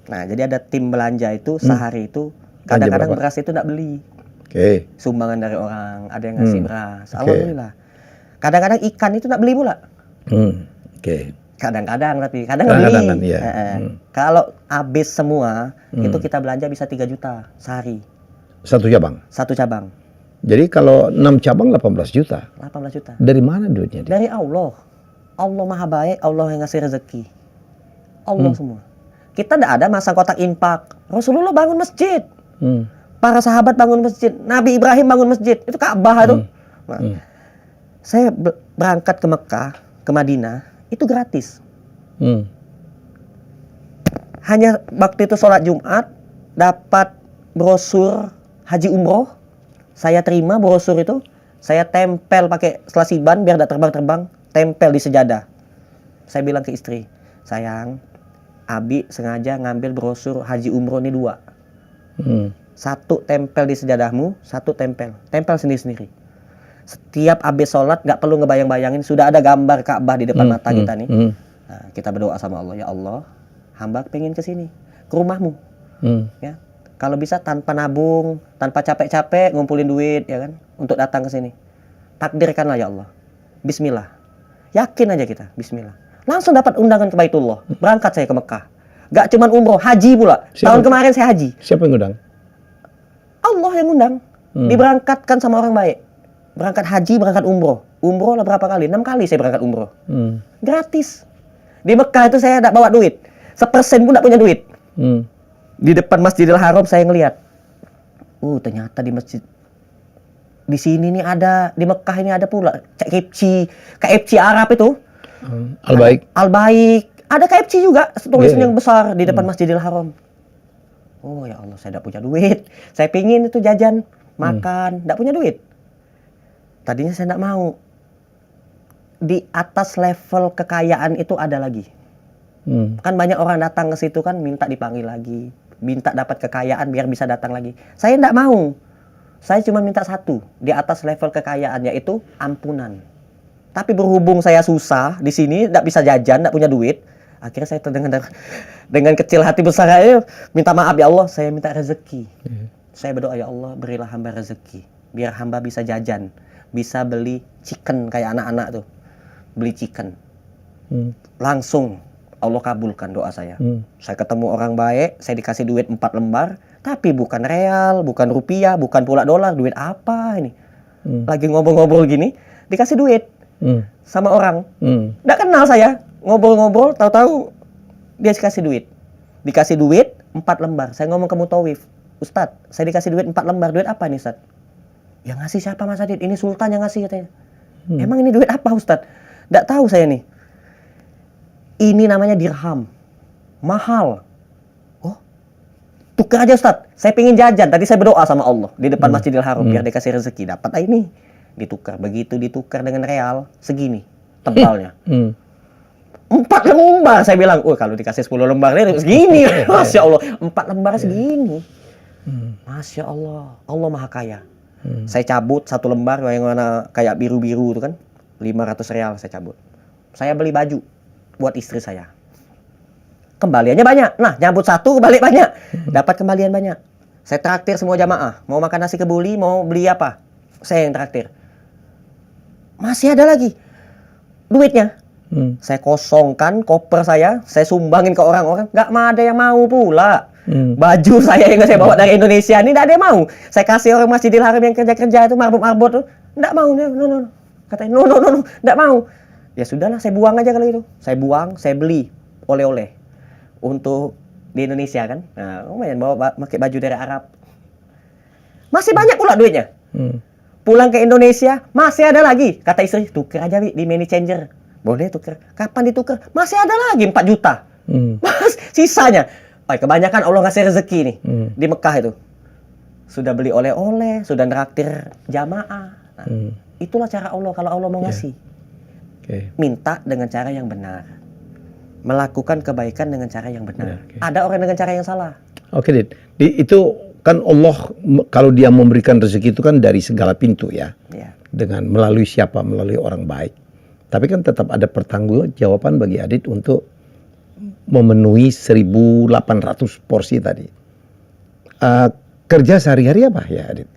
Nah, jadi ada tim belanja itu sehari itu kadang-kadang beras itu enggak beli. Sumbangan dari orang, ada yang ngasih beras. Alhamdulillah. Kadang-kadang ikan itu enggak beli pula. Kadang-kadang tapi kadang beli. Iya. Kalau habis semua itu kita belanja bisa 3 juta sehari. Satu cabang. Satu cabang. Jadi kalau 6 cabang 18 juta. 18 juta. Dari mana duitnya? Dari Allah. Allah Maha Baik, Allah yang ngasih rezeki. Allah semua. Kita tidak ada masang kotak infak. Rasulullah bangun masjid. Para sahabat bangun masjid. Nabi Ibrahim bangun masjid. Itu Ka'bah itu. Nah, saya berangkat ke Mekah, ke Madinah, itu gratis. Hanya waktu itu sholat Jumat, dapat brosur haji umroh. Saya terima brosur itu. Saya tempel pakai selasiban biar tidak terbang-terbang. Tempel di sejadah. Saya bilang ke istri, sayang, Abi sengaja ngambil brosur haji umroh ini 2. Satu tempel di sejadahmu, satu tempel sendiri-sendiri. Setiap habis sholat nggak perlu ngebayang-bayangin, sudah ada gambar Ka'bah di depan mata kita nih. Nah, kita berdoa sama Allah, ya Allah, hamba pengen ke sini, ke rumahmu. Ya, kalau bisa tanpa nabung, tanpa capek-capek ngumpulin duit, ya kan, untuk datang ke sini. Takdirkanlah ya Allah. Bismillah. Yakin aja kita, Bismillah. Langsung dapat undangan ke Baitullah. Berangkat saya ke Mekah. Gak cuman umroh, haji pula. Tahun kemarin saya haji. Siapa yang ngundang? Allah yang ngundang. Diberangkatkan sama orang baik. Berangkat haji, berangkat umroh. Umroh lah berapa kali? 6 kali saya berangkat umroh. Gratis. Di Mekah itu saya tidak bawa duit. 1% pun tidak punya duit. Di depan Masjidil Haram saya ngelihat. Ternyata di masjid di sini nih ada, di Mekah ini ada pula KFC Arab itu. Al-Baik. Ada KFC juga, tulisan yang besar di depan Masjidil Haram. Oh ya Allah, saya tidak punya duit. Saya pingin itu jajan, makan, tidak punya duit. Tadinya saya tidak mau. Di atas level kekayaan itu ada lagi. Kan banyak orang datang ke situ kan minta dipanggil lagi, minta dapat kekayaan biar bisa datang lagi. Saya tidak mau. Saya cuma minta satu di atas level kekayaan, yaitu ampunan. Tapi berhubung saya susah di sini, tidak bisa jajan, tidak punya duit, akhirnya saya dengan kecil hati besar aja minta maaf ya Allah, saya minta rezeki. Saya berdoa ya Allah, berilah hamba rezeki, biar hamba bisa jajan, bisa beli chicken kayak anak-anak tuh, beli chicken. Langsung Allah kabulkan doa saya. Saya ketemu orang baik, saya dikasih duit 4 lembar. Tapi bukan real, bukan rupiah, bukan pula dolar. Duit apa ini? Lagi ngobrol-ngobrol gini, dikasih duit sama orang. Nggak kenal saya. Ngobrol-ngobrol, tahu-tahu dia dikasih duit. Dikasih duit 4 lembar. Saya ngomong ke Mutawif, Ustadz, saya dikasih duit 4 lembar. Duit apa nih Ustadz? Yang ngasih siapa Mas Adit? Ini Sultan yang ngasih katanya. Emang ini duit apa Ustadz? Nggak tahu saya nih. Ini namanya dirham. Mahal. Tukar aja Ustadz, saya pengen jajan. Tadi saya berdoa sama Allah di depan Masjidil Haram biar dikasih rezeki. Dapat ini. ditukar. Begitu ditukar dengan real, segini tebalnya. 4 lembar, saya bilang, kalau dikasih 10 lembar ini segini, Masya Allah, 4 lembar segini. Masya Allah, Allah Maha Kaya. Saya cabut 1 lembar yang mana kayak biru-biru itu kan, 500 real saya cabut. Saya beli baju buat istri saya. Kembaliannya banyak. Nah, nyabut 1 balik banyak. Dapat kembalian banyak. Saya traktir semua jamaah. Mau makan nasi kebuli, mau beli apa? Saya yang traktir. Masih ada lagi duitnya. Saya kosongkan koper saya sumbangin ke orang-orang. Nggak ada yang mau pula. Baju saya yang saya bawa dari Indonesia ini nggak ada yang mau. Saya kasih orang Masjidil Haram yang kerja-kerja itu, marbot-marbot tuh. Nggak mau. No. Katanya, no. Nggak mau. Ya sudahlah, saya buang aja kalau itu. Saya buang, saya beli oleh-oleh. Untuk di Indonesia kan. Nah, lumayan bawa pakai baju dari Arab. Masih banyak pula duitnya. Pulang ke Indonesia, masih ada lagi. Kata istri, tuker aja di money changer. Boleh tuker. Kapan ditukar? Masih ada lagi 4 juta. Mas, sisanya. Kebanyakan Allah ngasih rezeki nih. Di Mekah itu. Sudah beli oleh-oleh, sudah nraktir jamaah. Nah, itulah cara Allah kalau Allah mau ngasih. Minta dengan cara yang benar. Melakukan kebaikan dengan cara yang benar. Ada orang dengan cara yang salah. Oke, Dit. Itu kan Allah kalau dia memberikan rezeki itu kan dari segala pintu ya. Dengan melalui siapa? Melalui orang baik. Tapi kan tetap ada pertanggungjawaban bagi Adit untuk memenuhi 1.800 porsi tadi. Kerja sehari-hari apa ya, Adit?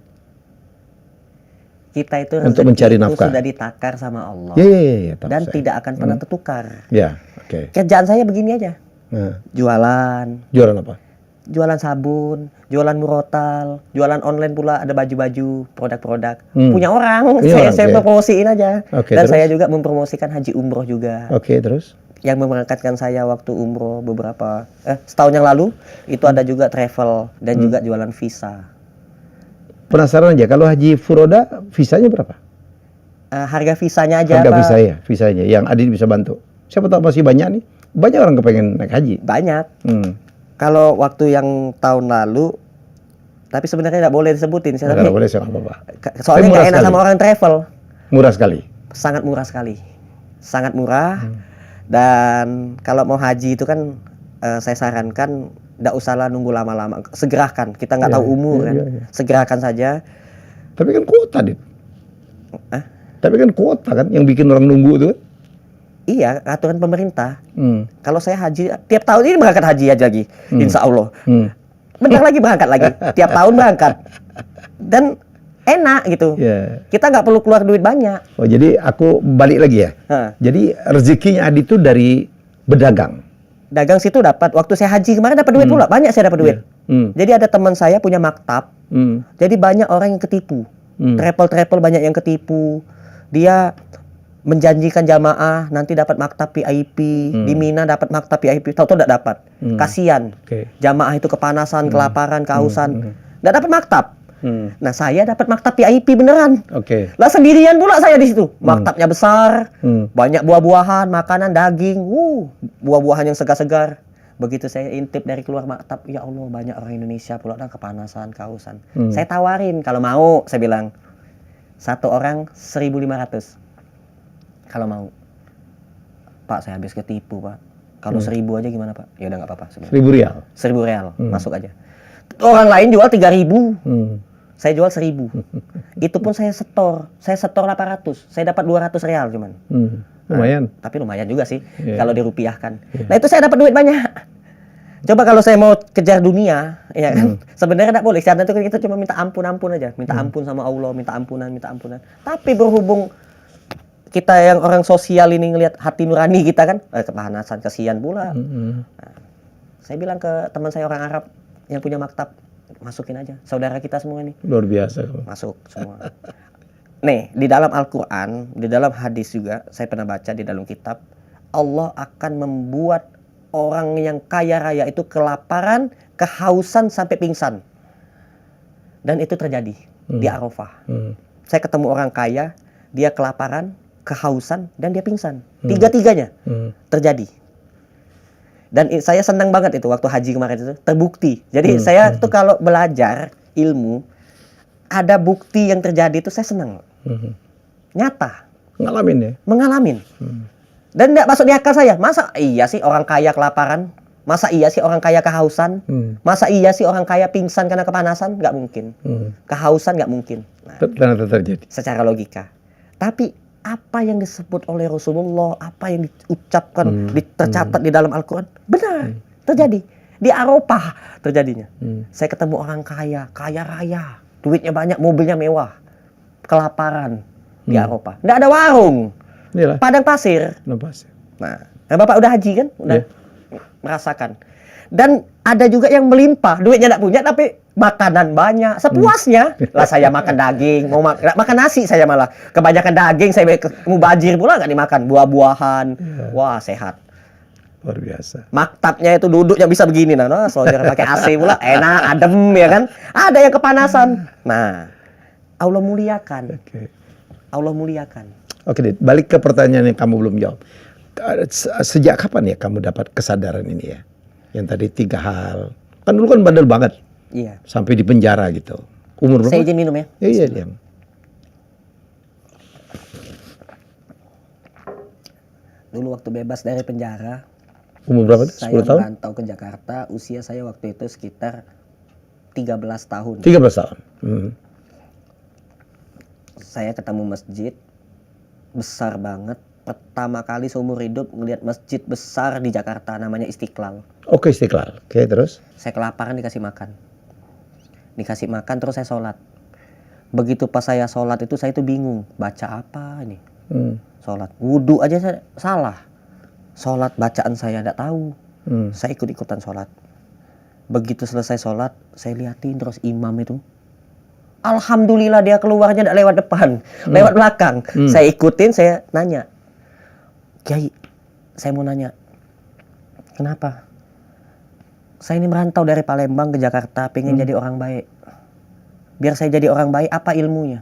Kita itu untuk mencari nafkah sudah ditakar sama Allah. Ya, dan tidak akan pernah tertukar. Ya, oke. Kerjaan saya begini aja. Jualan. Jualan apa? Jualan sabun, jualan murotal, jualan online pula, ada baju-baju, produk-produk. Punya orang, saya promosiin aja. Dan terus? Saya juga mempromosikan haji umroh juga. Oke, terus? Yang memberangkatkan saya waktu umroh beberapa, setahun yang lalu, itu ada juga travel dan juga jualan visa. Penasaran aja, kalau haji furoda, visanya berapa? Harga visanya aja, Harga visanya, yang Adit bisa bantu. Siapa tahu masih banyak nih, banyak orang kepengen naik haji. Banyak. Kalau waktu yang tahun lalu, tapi sebenarnya nggak boleh disebutin. Nggak boleh, apa-apa. Soalnya nggak enak sama orang travel. Murah sekali. Sangat murah sekali. Sangat murah. Dan kalau mau haji itu kan, saya sarankan nggak usahlah nunggu lama-lama. Segerakan. Kita nggak tahu umur kan. Segerakan saja. Tapi kan kuota, Dit. Tapi kan kuota kan yang bikin orang nunggu itu. Iya, aturan pemerintah. Kalau saya haji, tiap tahun ini berangkat haji aja lagi, insya Allah. Bentar lagi berangkat lagi, tiap tahun berangkat. Dan enak gitu. Kita nggak perlu keluar duit banyak. Oh, jadi aku balik lagi ya. Jadi rezekinya Adi itu dari berdagang. Dagang situ dapat. Waktu saya haji kemarin dapat duit pula, banyak saya dapat duit. Jadi ada teman saya punya maktab. Jadi banyak orang yang ketipu. Travel banyak yang ketipu. Dia menjanjikan jamaah nanti dapat maktab VIP, di Mina dapat maktab VIP, tahu-tahu tidak dapat. Kasihan. Jamaah itu kepanasan, kelaparan, kehausan. Tidak dapat maktab. Nah, saya dapat maktab VIP beneran. Lah sendirian pula saya di situ. Maktabnya besar, banyak buah-buahan, makanan, daging, buah-buahan yang segar-segar. Begitu saya intip dari keluar maktab, ya Allah, banyak orang Indonesia pula dan kepanasan, kehausan. Saya tawarin kalau mau, saya bilang. Satu orang 1.500. Kalau mau. Pak, saya habis ketipu, Pak. Kalau 1.000 aja gimana, Pak? Ya udah nggak apa-apa. 1.000 rial. 1.000 real, masuk aja. Orang lain jual 3.000. Saya jual 1.000. Itu pun saya setor 800. Saya dapat 200 real cuman. Lumayan. Tapi lumayan juga sih kalau dirupiahkan. Nah, itu saya dapat duit banyak. Coba kalau saya mau kejar dunia, ya kan? Sebenarnya tidak boleh. Karena itu kita cuma minta ampun aja, minta ampun sama Allah, minta ampunan. Tapi berhubung kita yang orang sosial ini ngelihat hati nurani kita kan, kepanasan, kasihan pula. Nah, saya bilang ke teman saya orang Arab yang punya maktab, masukin aja, saudara kita semua ini. Luar biasa. Masuk semua. Nih, di dalam Al-Quran, di dalam hadis juga, saya pernah baca di dalam kitab, Allah akan membuat orang yang kaya raya itu kelaparan, kehausan sampai pingsan. Dan itu terjadi di Arafah. Saya ketemu orang kaya, dia kelaparan, kehausan, dan dia pingsan. Tiga-tiganya terjadi. Dan saya senang banget itu waktu haji kemarin itu terbukti. Jadi saya tuh kalau belajar ilmu, ada bukti yang terjadi itu saya senang. Nyata. Ngalamin ya? Mengalamin. Dan tidak masuk di akal saya. Masa iya sih orang kaya kelaparan? Masa iya sih orang kaya kehausan? Masa iya sih orang kaya pingsan karena kepanasan? Nggak mungkin. Kehausan nggak mungkin. Nah, Ternyata terjadi. secara logika. Tapi apa yang disebut oleh Rasulullah, apa yang diucapkan, tercatat di dalam Al-Quran, benar, terjadi. Di Eropa terjadinya. Saya ketemu orang kaya, kaya raya, duitnya banyak, mobilnya mewah, kelaparan di Eropa. Nggak ada warung, Inilah. padang pasir. Nah, Bapak udah haji kan? Udah merasakan. Dan ada juga yang melimpah, duitnya nggak punya tapi makanan banyak, sepuasnya. Lah saya makan daging, mau makan nasi saya malah. Kebanyakan daging saya mubazir pula nggak dimakan, buah-buahan. Wah, sehat. Luar biasa. Maktabnya itu duduk yang bisa begini nah, saudara pakai AC pula, enak, adem ya kan. Ada yang kepanasan. Nah, Allah muliakan. Allah muliakan. Oke, Dit. Balik ke pertanyaan yang kamu belum jawab. Sejak kapan ya kamu dapat kesadaran ini ya? Yang tadi 3 hal. Kan dulu kan bandel banget. Iya. Sampai di penjara gitu. Umur berapa? Saya izin minum ya. Iya, diam. Dulu waktu bebas dari penjara, Umur berapa? saya 10 tahun? merantau ke Jakarta. Usia saya waktu itu sekitar 13 tahun. 13 tahun. Saya ketemu masjid besar banget. Pertama kali seumur hidup ngelihat masjid besar di Jakarta, namanya Istiqlal. Oke, Istiqlal. Oke, terus? Saya kelaparan dikasih makan. Dikasih makan terus saya sholat. Begitu pas saya sholat itu saya itu bingung. Baca apa ini? Sholat. Wudhu aja saya salah. Sholat bacaan saya tidak tahu. Saya ikut-ikutan sholat. Begitu selesai sholat, saya liatin terus imam itu. Alhamdulillah dia keluarnya tidak lewat depan. Lewat belakang. Saya ikutin, saya nanya. Kiai, saya mau nanya. Kenapa? Saya ini merantau dari Palembang ke Jakarta, pengen jadi orang baik. Biar saya jadi orang baik, apa ilmunya?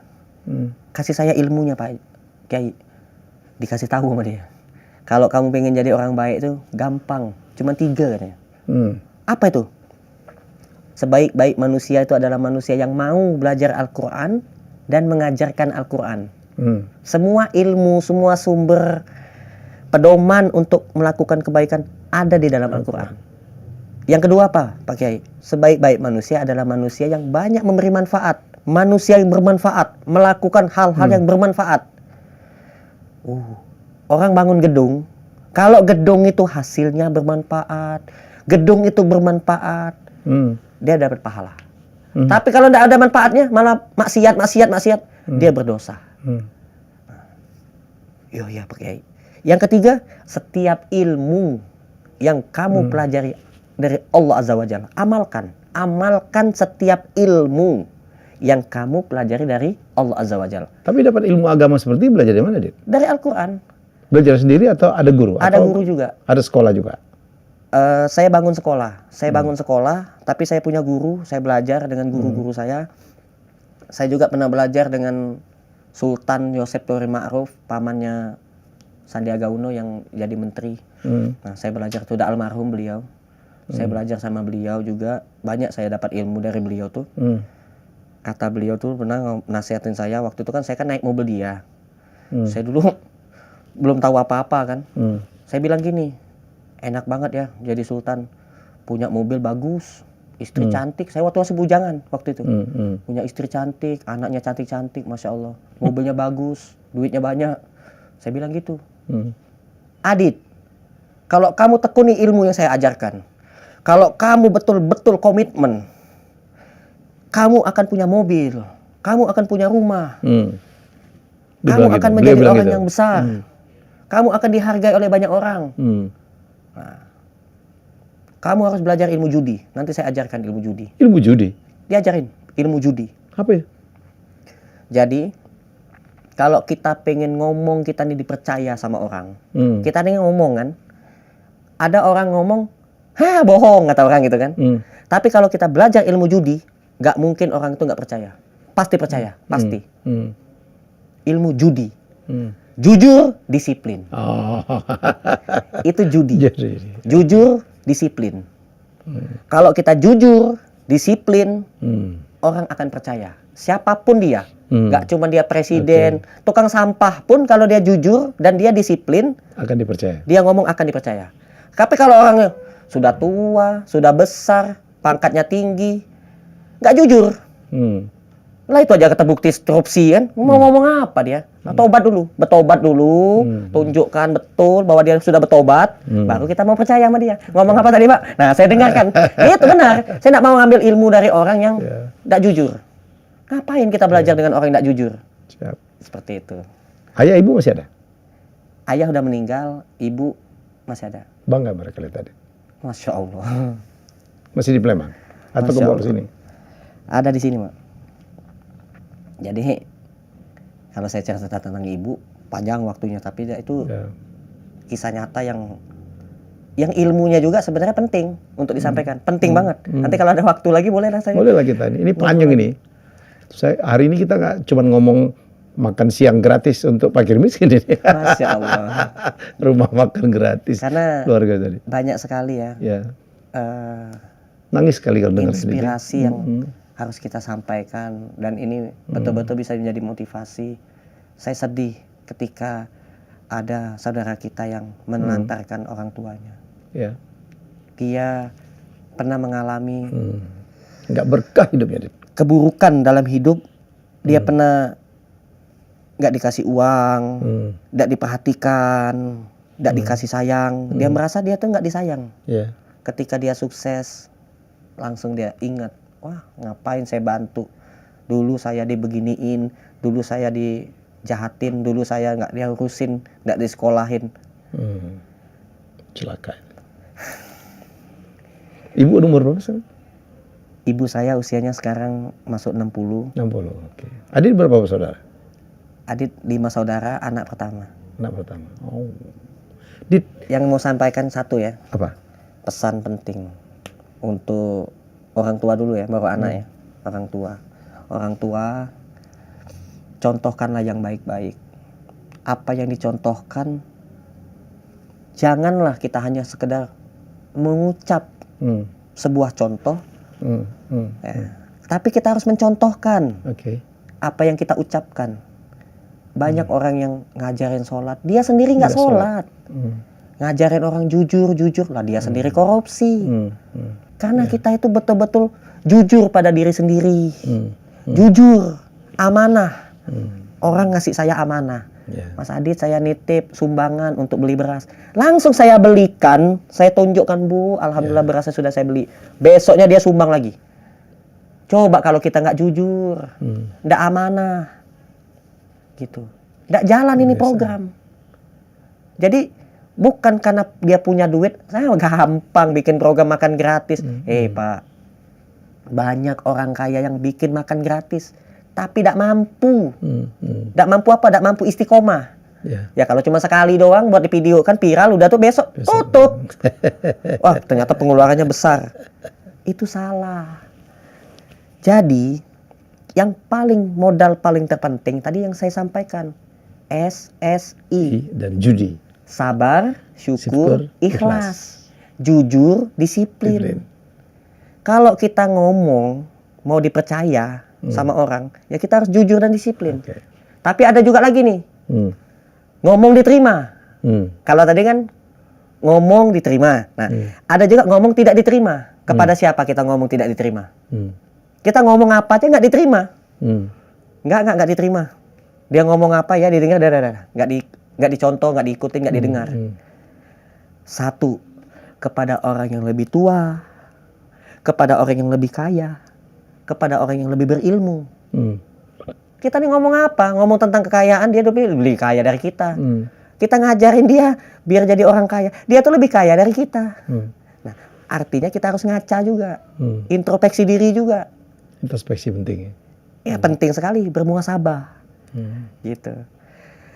Kasih saya ilmunya, Pak Kiai. Dikasih tahu sama dia. Kalau kamu pengen jadi orang baik itu gampang, cuma 3 katanya. Apa itu? Sebaik-baik manusia itu adalah manusia yang mau belajar Al-Quran dan mengajarkan Al-Quran. Semua ilmu, semua sumber pedoman untuk melakukan kebaikan ada di dalam Al-Quran. Yang kedua apa, Pak Kiai? Sebaik-baik manusia adalah manusia yang banyak memberi manfaat. Manusia yang bermanfaat, melakukan hal-hal yang bermanfaat. Orang bangun gedung, kalau gedung itu hasilnya bermanfaat, gedung itu bermanfaat, dia dapat pahala. Tapi kalau tidak ada manfaatnya, malah maksiat, dia berdosa. Ya Pak Kiai. Yang ketiga, setiap ilmu yang kamu pelajari dari Allah Azza wa Jalla, amalkan setiap ilmu yang kamu pelajari dari Allah Azza wa Jalla. Tapi dapat ilmu agama seperti belajar dari mana, Dit? Dari Al-Quran. Belajar sendiri atau ada guru? Ada atau guru juga. Ada sekolah juga? Saya bangun sekolah. Tapi saya punya guru. Saya belajar dengan guru-guru saya. Saya juga pernah belajar dengan Sultan Yosep Tori Ma'ruf, pamannya Sandiaga Uno yang jadi menteri. Nah, saya belajar tuh, udah almarhum beliau. Saya belajar sama beliau juga. Banyak saya dapat ilmu dari beliau tuh. Kata beliau tuh pernah nasihatin saya. Waktu itu kan saya kan naik mobil dia. Saya dulu belum tahu apa-apa kan. Saya bilang gini, enak banget ya jadi sultan. Punya mobil bagus, istri cantik. Saya waktu masih bujangan waktu itu. Punya istri cantik, anaknya cantik-cantik, Masya Allah. Mobilnya bagus, duitnya banyak. Saya bilang gitu. Adit, kalau kamu tekuni ilmu yang saya ajarkan, kalau kamu betul-betul komitmen, kamu akan punya mobil, kamu akan punya rumah, kamu akan menjadi orang yang besar, kamu akan dihargai oleh banyak orang. Nah, kamu harus belajar ilmu judi. Nanti saya ajarkan ilmu judi. Ilmu judi? Diajarin ilmu judi. Apa ya? Jadi, kalau kita pengen ngomong, kita nih dipercaya sama orang. Kita nih ngomong kan, ada orang ngomong, bohong kata orang gitu kan. Tapi kalau kita belajar ilmu judi, gak mungkin orang itu gak percaya. Pasti percaya, pasti. Ilmu judi. Jujur, disiplin. Itu judi. Jujur, disiplin. Kalau kita jujur, disiplin, orang akan percaya. Siapapun dia, Nggak cuma dia presiden, tukang sampah pun kalau dia jujur dan dia disiplin, Akan dipercaya. dia ngomong akan dipercaya. Tapi kalau orangnya sudah tua, sudah besar, pangkatnya tinggi, nggak jujur. Lah itu aja terbukti korupsi kan. Mau ngomong apa dia? Nah, bertobat dulu, tunjukkan betul bahwa dia sudah bertobat, baru kita mau percaya sama dia. Ngomong apa tadi, Pak? Nah, saya dengarkan. Itu benar. Saya nggak mau ngambil ilmu dari orang yang nggak jujur. Ngapain kita belajar dengan orang yang nggak jujur? Siap. Seperti itu. Ayah ibu masih ada? Ayah udah meninggal, ibu masih ada. Bangga mereka lihat tadi. Masya Allah. Masih di Palembang? Atau ke Masya bawah Allah. sini? Ada di sini, Pak. Jadi kalau saya cerita tentang ibu panjang waktunya, tapi itu kisah nyata yang ilmunya juga sebenarnya penting untuk disampaikan, penting banget. Nanti kalau ada waktu lagi boleh lah saya. Boleh lah kita. Ini panjang ini. Hari ini kita nggak cuma ngomong makan siang gratis untuk fakir miskin ini. Masya Allah. Rumah makan gratis. Karena keluarga tadi. Banyak sekali ya. Nangis sekali kalau dengar inspirasi yang harus kita sampaikan, dan ini betul-betul bisa menjadi motivasi. Saya sedih ketika ada saudara kita yang menelantarkan orang tuanya. Dia pernah mengalami nggak berkah hidupnya. Keburukan dalam hidup. Dia pernah nggak dikasih uang, nggak diperhatikan, nggak dikasih sayang. Dia merasa dia tuh nggak disayang. Ketika dia sukses, langsung dia ingat, wah ngapain saya bantu, dulu saya dibeginiin, dulu saya dijahatin, dulu saya nggak diurusin, nggak disekolahin. Celaka. Ibu umur berapa sekarang? Ibu saya usianya sekarang masuk 60. 60, oke. Adik berapa saudara? Adik 5 saudara, anak pertama. Anak pertama. Oh. Yang mau sampaikan satu ya. Apa? Pesan penting untuk orang tua dulu ya, baru anak ya. Orang tua, contohkanlah yang baik-baik. Apa yang dicontohkan, janganlah kita hanya sekedar mengucap sebuah contoh, tapi kita harus mencontohkan apa yang kita ucapkan. Banyak orang yang ngajarin sholat, dia sendiri nggak sholat. Ngajarin orang jujur lah, dia sendiri korupsi. Karena kita itu betul-betul jujur pada diri sendiri. Jujur, amanah. Orang ngasih saya amanah. Mas Adit, saya nitip sumbangan untuk beli beras. Langsung saya belikan, saya tunjukkan, Bu, alhamdulillah berasnya sudah saya beli. Besoknya dia sumbang lagi. Coba kalau kita nggak jujur, nggak amanah, gitu, nggak jalan ini program. Jadi bukan karena dia punya duit, saya gampang bikin program makan gratis. Pak, banyak orang kaya yang bikin makan gratis, tapi tidak mampu. Tidak mampu apa? Tidak mampu istiqomah. Ya kalau cuma sekali doang buat di video kan viral, udah tuh besok tutup. Wah ternyata pengeluarannya besar. Itu salah. Jadi yang modal paling terpenting tadi yang saya sampaikan, SSI dan judi. Sabar, syukur, ikhlas. Jujur, disiplin. Kalau kita ngomong mau dipercaya sama orang, ya kita harus jujur dan disiplin. Tapi ada juga lagi nih, ngomong diterima. Kalau tadi kan ngomong diterima. Nah, ada juga ngomong tidak diterima. Kepada siapa kita ngomong tidak diterima? Kita ngomong apa aja nggak diterima. Nggak diterima. Dia ngomong apa ya didengar, nggak dicontoh, nggak diikutin, nggak didengar. Satu, kepada orang yang lebih tua, kepada orang yang lebih kaya, kepada orang yang lebih berilmu. Kita nih ngomong apa? Ngomong tentang kekayaan, dia lebih kaya dari kita. Kita ngajarin dia biar jadi orang kaya, dia tuh lebih kaya dari kita. Nah, artinya kita harus ngaca juga, introspeksi diri juga. Introspeksi penting ya. Penting sekali, bermuhasabah. Gitu.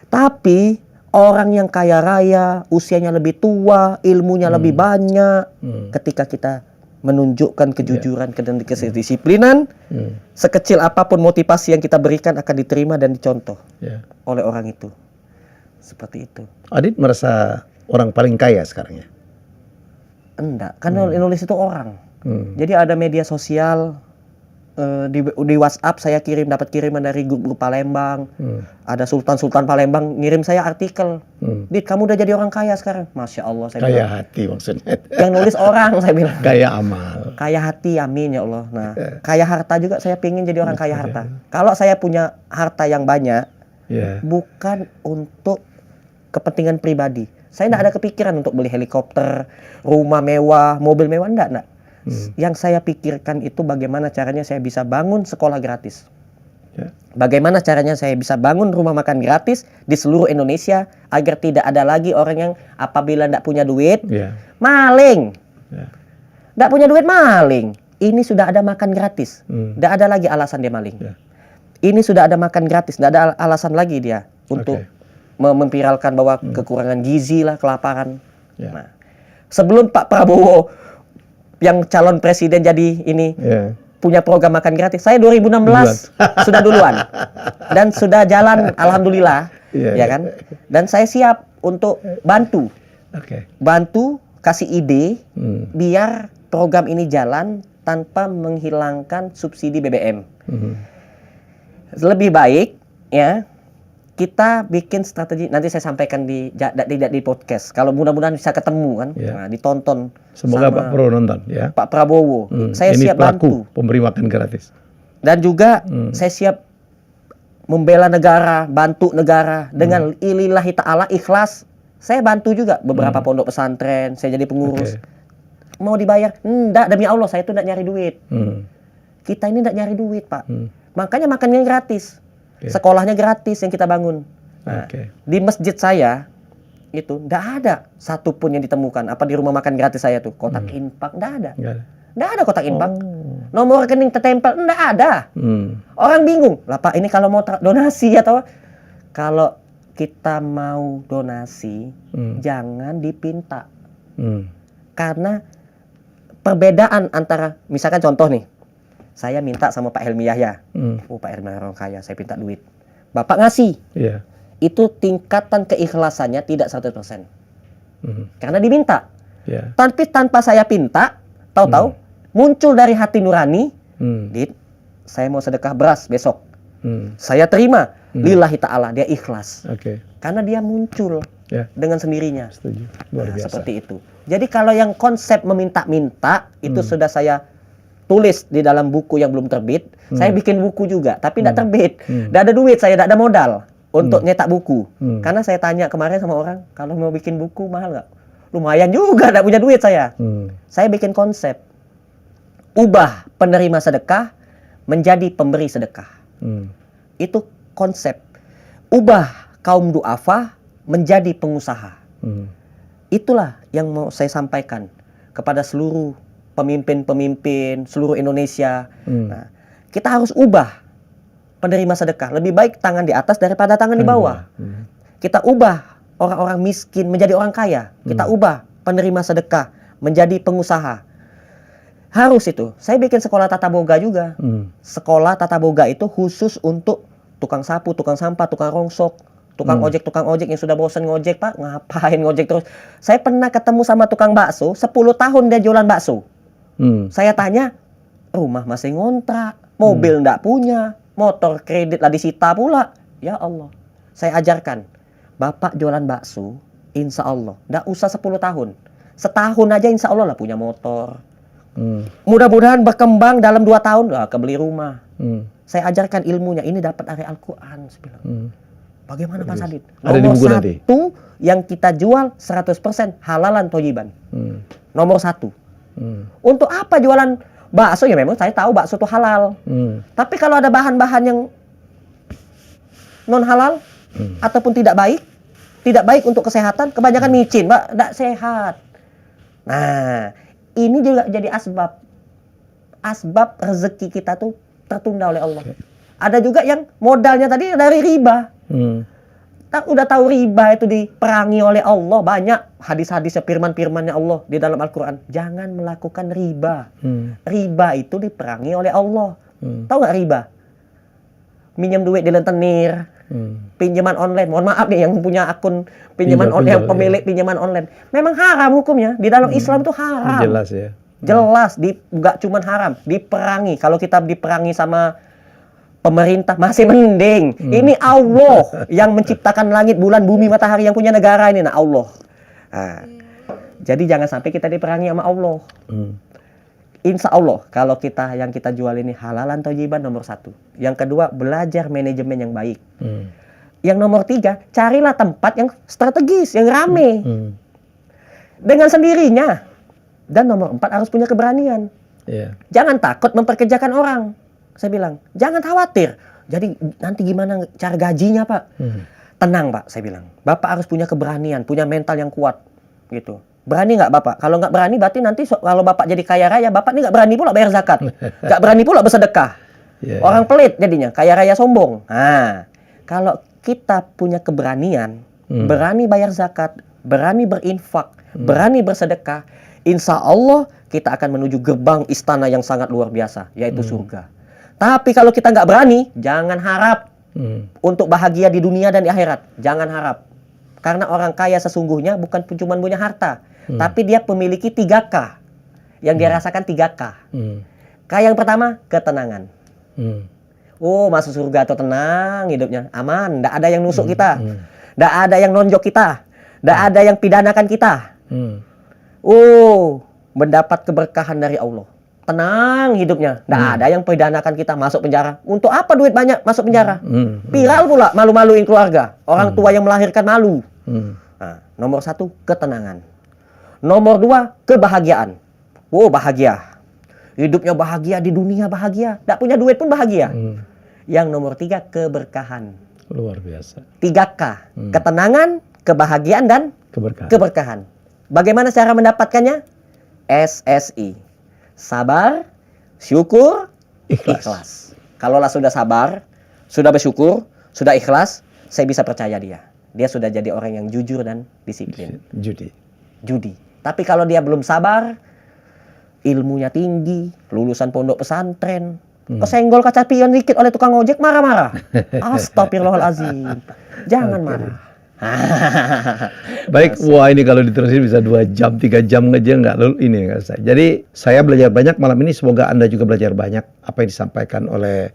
Tapi orang yang kaya raya, usianya lebih tua, ilmunya lebih banyak, ketika kita menunjukkan kejujuran dan kedisiplinan, sekecil apapun motivasi yang kita berikan akan diterima dan dicontoh oleh orang itu. Seperti itu. Adit merasa orang paling kaya sekarang ya? Enggak, kan nulis itu orang. Jadi ada media sosial, di WhatsApp saya dapat kiriman dari grup Palembang. Ada Sultan Palembang ngirim saya artikel. Dit, kamu udah jadi orang kaya sekarang. Masya Allah, saya Kaya bilang. hati maksudnya. Yang nulis orang, saya bilang. Kaya amal. Kaya hati, amin ya Allah. Nah, kaya harta juga saya pengen jadi orang kaya harta. Kalau saya punya harta yang banyak, bukan untuk kepentingan pribadi. Saya tidak ada kepikiran untuk beli helikopter, rumah mewah, mobil mewah, enggak. Yang saya pikirkan itu bagaimana caranya saya bisa bangun sekolah gratis. Bagaimana caranya saya bisa bangun rumah makan gratis di seluruh Indonesia agar tidak ada lagi orang yang apabila tidak punya duit, maling. Tidak punya duit, maling. Ini sudah ada makan gratis. Tidak ada lagi alasan dia maling. Ini sudah ada makan gratis. Tidak ada alasan lagi dia untuk memviralkan bahwa kekurangan gizi lah, kelaparan. Nah, sebelum Pak Prabowo yang calon presiden jadi ini punya program makan gratis, saya 2016 sudah duluan dan sudah jalan, alhamdulillah, ya kan. Dan saya siap untuk bantu, kasih ide biar program ini jalan tanpa menghilangkan subsidi BBM. Lebih baik ya kita bikin strategi, nanti saya sampaikan tidak di podcast. Kalau mudah-mudahan bisa ketemu kan, nah, ditonton. Semoga sama Pak Prabowo nonton ya. Pak Prabowo, saya ini siap pelaku bantu. Pemberi makan gratis. Dan juga saya siap membela negara, bantu negara dengan lillahi ta'ala, ikhlas. Saya bantu juga beberapa pondok pesantren, saya jadi pengurus. Mau dibayar? Enggak, demi Allah saya itu enggak nyari duit. Kita ini enggak nyari duit, Pak. Makanya makannya gratis. Sekolahnya gratis yang kita bangun. Nah, di masjid saya itu ndak ada satupun yang ditemukan. Apa di rumah makan gratis saya tuh kotak infak ndak ada. Ndak ada kotak infak. Nomor rekening tertempel ndak ada. Orang bingung. Lah Pak, ini kalau mau donasi atau kalau kita mau donasi jangan dipinta. Karena perbedaan antara misalkan contoh nih. Saya minta sama Pak Helmi Yahya. Oh, Pak Helmi orang kaya, saya minta duit. Bapak ngasih. Itu tingkatan keikhlasannya tidak 100%. Karena diminta. Tapi tanpa saya pinta, tahu-tahu muncul dari hati nurani, Dit, saya mau sedekah beras besok. Saya terima. Lillahi ta'ala, dia ikhlas. Karena dia muncul dengan sendirinya. Setuju. Luar biasa. Seperti itu. Jadi kalau yang konsep meminta-minta, itu sudah saya tulis di dalam buku yang belum terbit. Saya bikin buku juga, tapi tidak terbit. Tidak ada duit, saya tidak ada modal untuk nyetak buku. Karena saya tanya kemarin sama orang, kalau mau bikin buku mahal nggak? Lumayan juga, tidak punya duit saya. Saya bikin konsep. Ubah penerima sedekah menjadi pemberi sedekah. Itu konsep. Ubah kaum duafa menjadi pengusaha. Itulah yang mau saya sampaikan kepada seluruh pemimpin-pemimpin seluruh Indonesia. Nah, kita harus ubah penerima sedekah. Lebih baik tangan di atas daripada tangan di bawah. Kita ubah orang-orang miskin menjadi orang kaya. Kita ubah penerima sedekah menjadi pengusaha. Harus itu. Saya bikin sekolah tata boga juga. Sekolah tata boga itu khusus untuk tukang sapu, tukang sampah, tukang rongsok, tukang ojek yang sudah bosan ngojek, Pak. Ngapain ngojek terus? Saya pernah ketemu sama tukang bakso, 10 tahun dia jualan bakso. Saya tanya, rumah masih ngontrak, mobil ndak punya, motor kredit lah disita pula. Ya Allah, saya ajarkan, Bapak jualan bakso, insya Allah, ndak usah 10 tahun. Setahun aja insya Allah lah punya motor. Mudah-mudahan berkembang dalam 2 tahun, kebeli rumah. Saya ajarkan ilmunya, ini dapat dari Al-Quran. Bagaimana Pak Sadid? Nomor 1 yang kita jual 100% halalan toyiban. Nomor 1. Untuk apa jualan bakso? Ya memang saya tahu bakso itu halal. Tapi kalau ada bahan-bahan yang non halal ataupun tidak baik untuk kesehatan, kebanyakan micin, Mbak, tidak sehat. Nah, ini juga jadi asbab rezeki kita tuh tertunda oleh Allah. Ada juga yang modalnya tadi dari riba. Udah tahu riba itu diperangi oleh Allah. Banyak hadis-hadisnya, firman-firmannya Allah di dalam Al-Quran. Jangan melakukan riba. Riba itu diperangi oleh Allah. Tahu nggak riba? Minjem duit di rentenir, pinjaman online. Mohon maaf nih yang punya akun pinjaman online, yang pemilik pinjaman online. Memang haram hukumnya. Di dalam Islam itu haram. Jelas ya. Jelas, nggak cuman haram, diperangi. Kalau kita diperangi sama pemerintah masih mending. Ini Allah yang menciptakan langit, bulan, bumi, matahari, yang punya negara ini. Nah, Allah. Nah, jadi jangan sampai kita diperangi sama Allah. Insya Allah, kalau yang kita jual ini halalan thayyiban nomor 1. Yang kedua, belajar manajemen yang baik. Yang nomor 3, carilah tempat yang strategis, yang rame. Dengan sendirinya. Dan nomor 4, harus punya keberanian. Jangan takut memperkerjakan orang. Saya bilang, jangan khawatir. Jadi nanti gimana cara gajinya, Pak? Tenang, Pak, saya bilang. Bapak harus punya keberanian, punya mental yang kuat. Gitu. Berani nggak Bapak? Kalau nggak berani, berarti nanti kalau Bapak jadi kaya raya, Bapak ini nggak berani pula bayar zakat. Nggak berani pula bersedekah. Orang pelit jadinya, kaya raya sombong. Nah, kalau kita punya keberanian, berani bayar zakat, berani berinfak, berani bersedekah, insya Allah kita akan menuju gerbang istana yang sangat luar biasa, yaitu surga. Tapi kalau kita nggak berani, jangan harap untuk bahagia di dunia dan di akhirat. Jangan harap. Karena orang kaya sesungguhnya bukan cuma punya harta, tapi dia memiliki 3K. Yang dia rasakan 3K. K yang pertama, ketenangan. Oh, masuk surga atau tenang hidupnya, aman, nggak ada yang nusuk kita, nggak ada yang nonjok kita, nggak ada yang pidanakan kita. Oh, mendapat keberkahan dari Allah. Tenang hidupnya. Nggak ada yang pidanakan kita masuk penjara. Untuk apa duit banyak masuk penjara? Viral pula, malu-maluin keluarga. Orang tua yang melahirkan malu. Nah, nomor 1, ketenangan. Nomor 2, kebahagiaan. Oh, bahagia. Hidupnya bahagia, di dunia bahagia. Nggak punya duit pun bahagia. Yang nomor 3, keberkahan. Luar biasa. 3K. Ketenangan, kebahagiaan, dan keberkahan. Bagaimana cara mendapatkannya? SSI. Sabar, syukur, ikhlas. Kalaulah sudah sabar, sudah bersyukur, sudah ikhlas, saya bisa percaya dia. Dia sudah jadi orang yang jujur dan disiplin. Judi. Tapi kalau dia belum sabar, ilmunya tinggi, lulusan pondok pesantren, kesenggol kaca pion dikit oleh tukang ojek, marah-marah. Astagfirullahaladzim. Jangan marah. Baik, wah ini kalau diterusin bisa 2 jam, 3 jam aja nggak ini nggak saya. Jadi saya belajar banyak malam ini, semoga Anda juga belajar banyak apa yang disampaikan oleh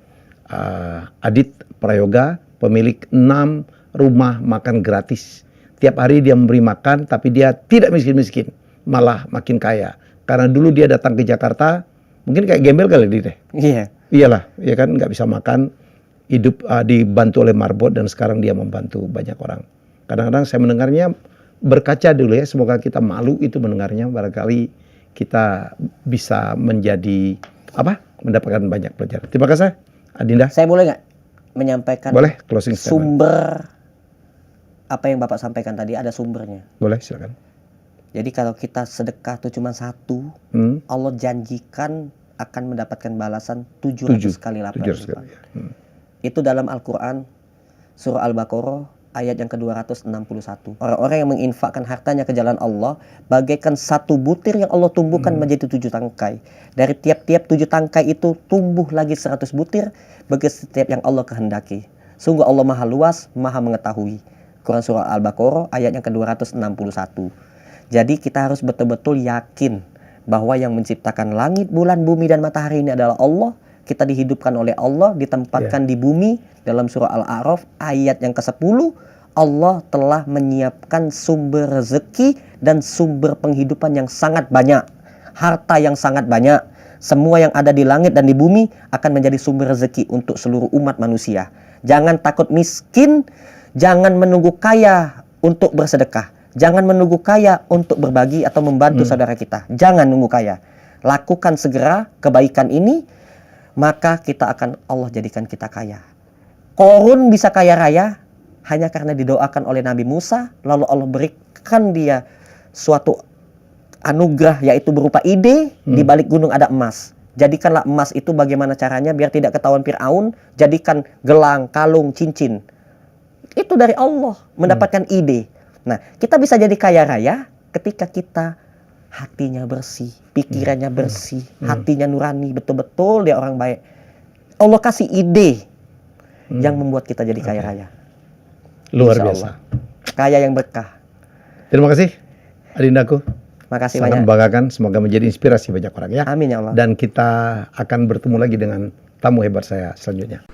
Adit Prayoga, pemilik 6 rumah makan gratis. Tiap hari dia memberi makan, tapi dia tidak miskin-miskin, malah makin kaya. Karena dulu dia datang ke Jakarta, mungkin kayak gembel kali dia. Iya. Iyalah, ya kan nggak bisa makan, hidup dibantu oleh marbot, dan sekarang dia membantu banyak orang. Kadang-kadang saya mendengarnya, berkaca dulu ya, semoga kita malu itu mendengarnya, barangkali kita bisa menjadi mendapatkan banyak pelajaran. Terima kasih, Adinda. Saya boleh nggak menyampaikan closing statement. Sumber apa yang Bapak sampaikan tadi, ada sumbernya. Boleh, silakan. Jadi kalau kita sedekah itu cuma 1, Allah janjikan akan mendapatkan balasan 700 kali lipat. Itu dalam Al-Quran, surah Al-Baqarah, ayat yang ke-261. Orang-orang yang menginfakkan hartanya ke jalan Allah bagaikan 1 butir yang Allah tumbuhkan menjadi 7 tangkai. Dari tiap-tiap 7 tangkai itu tumbuh lagi 100 butir bagi setiap yang Allah kehendaki. Sungguh Allah maha luas, maha mengetahui. Quran surah Al-Baqarah ayat yang ke-261. Jadi kita harus betul-betul yakin bahwa yang menciptakan langit, bulan, bumi, dan matahari ini adalah Allah. Kita dihidupkan oleh Allah, ditempatkan di bumi. Dalam surah Al-A'raf ayat yang ke-10, Allah telah menyiapkan sumber rezeki dan sumber penghidupan yang sangat banyak. Harta yang sangat banyak. Semua yang ada di langit dan di bumi akan menjadi sumber rezeki untuk seluruh umat manusia. Jangan takut miskin, jangan menunggu kaya untuk bersedekah. Jangan menunggu kaya untuk berbagi atau membantu saudara kita. Jangan nunggu kaya. Lakukan segera kebaikan ini, maka Allah jadikan kita kaya. Korun bisa kaya raya hanya karena didoakan oleh Nabi Musa, lalu Allah berikan dia suatu anugerah, yaitu berupa ide, di balik gunung ada emas. Jadikanlah emas itu bagaimana caranya biar tidak ketahuan Fir'aun, jadikan gelang, kalung, cincin. Itu dari Allah, mendapatkan ide. Nah, kita bisa jadi kaya raya ketika kita hatinya bersih, pikirannya bersih, hatinya nurani, betul-betul dia orang baik. Allah kasih ide yang membuat kita jadi kaya raya. Luar biasa. Kaya yang berkah. Terima kasih, Adindaku. Makasih Sangat banyak. membanggakan, semoga menjadi inspirasi banyak orang ya. Amin ya Allah. Dan kita akan bertemu lagi dengan tamu hebat saya selanjutnya.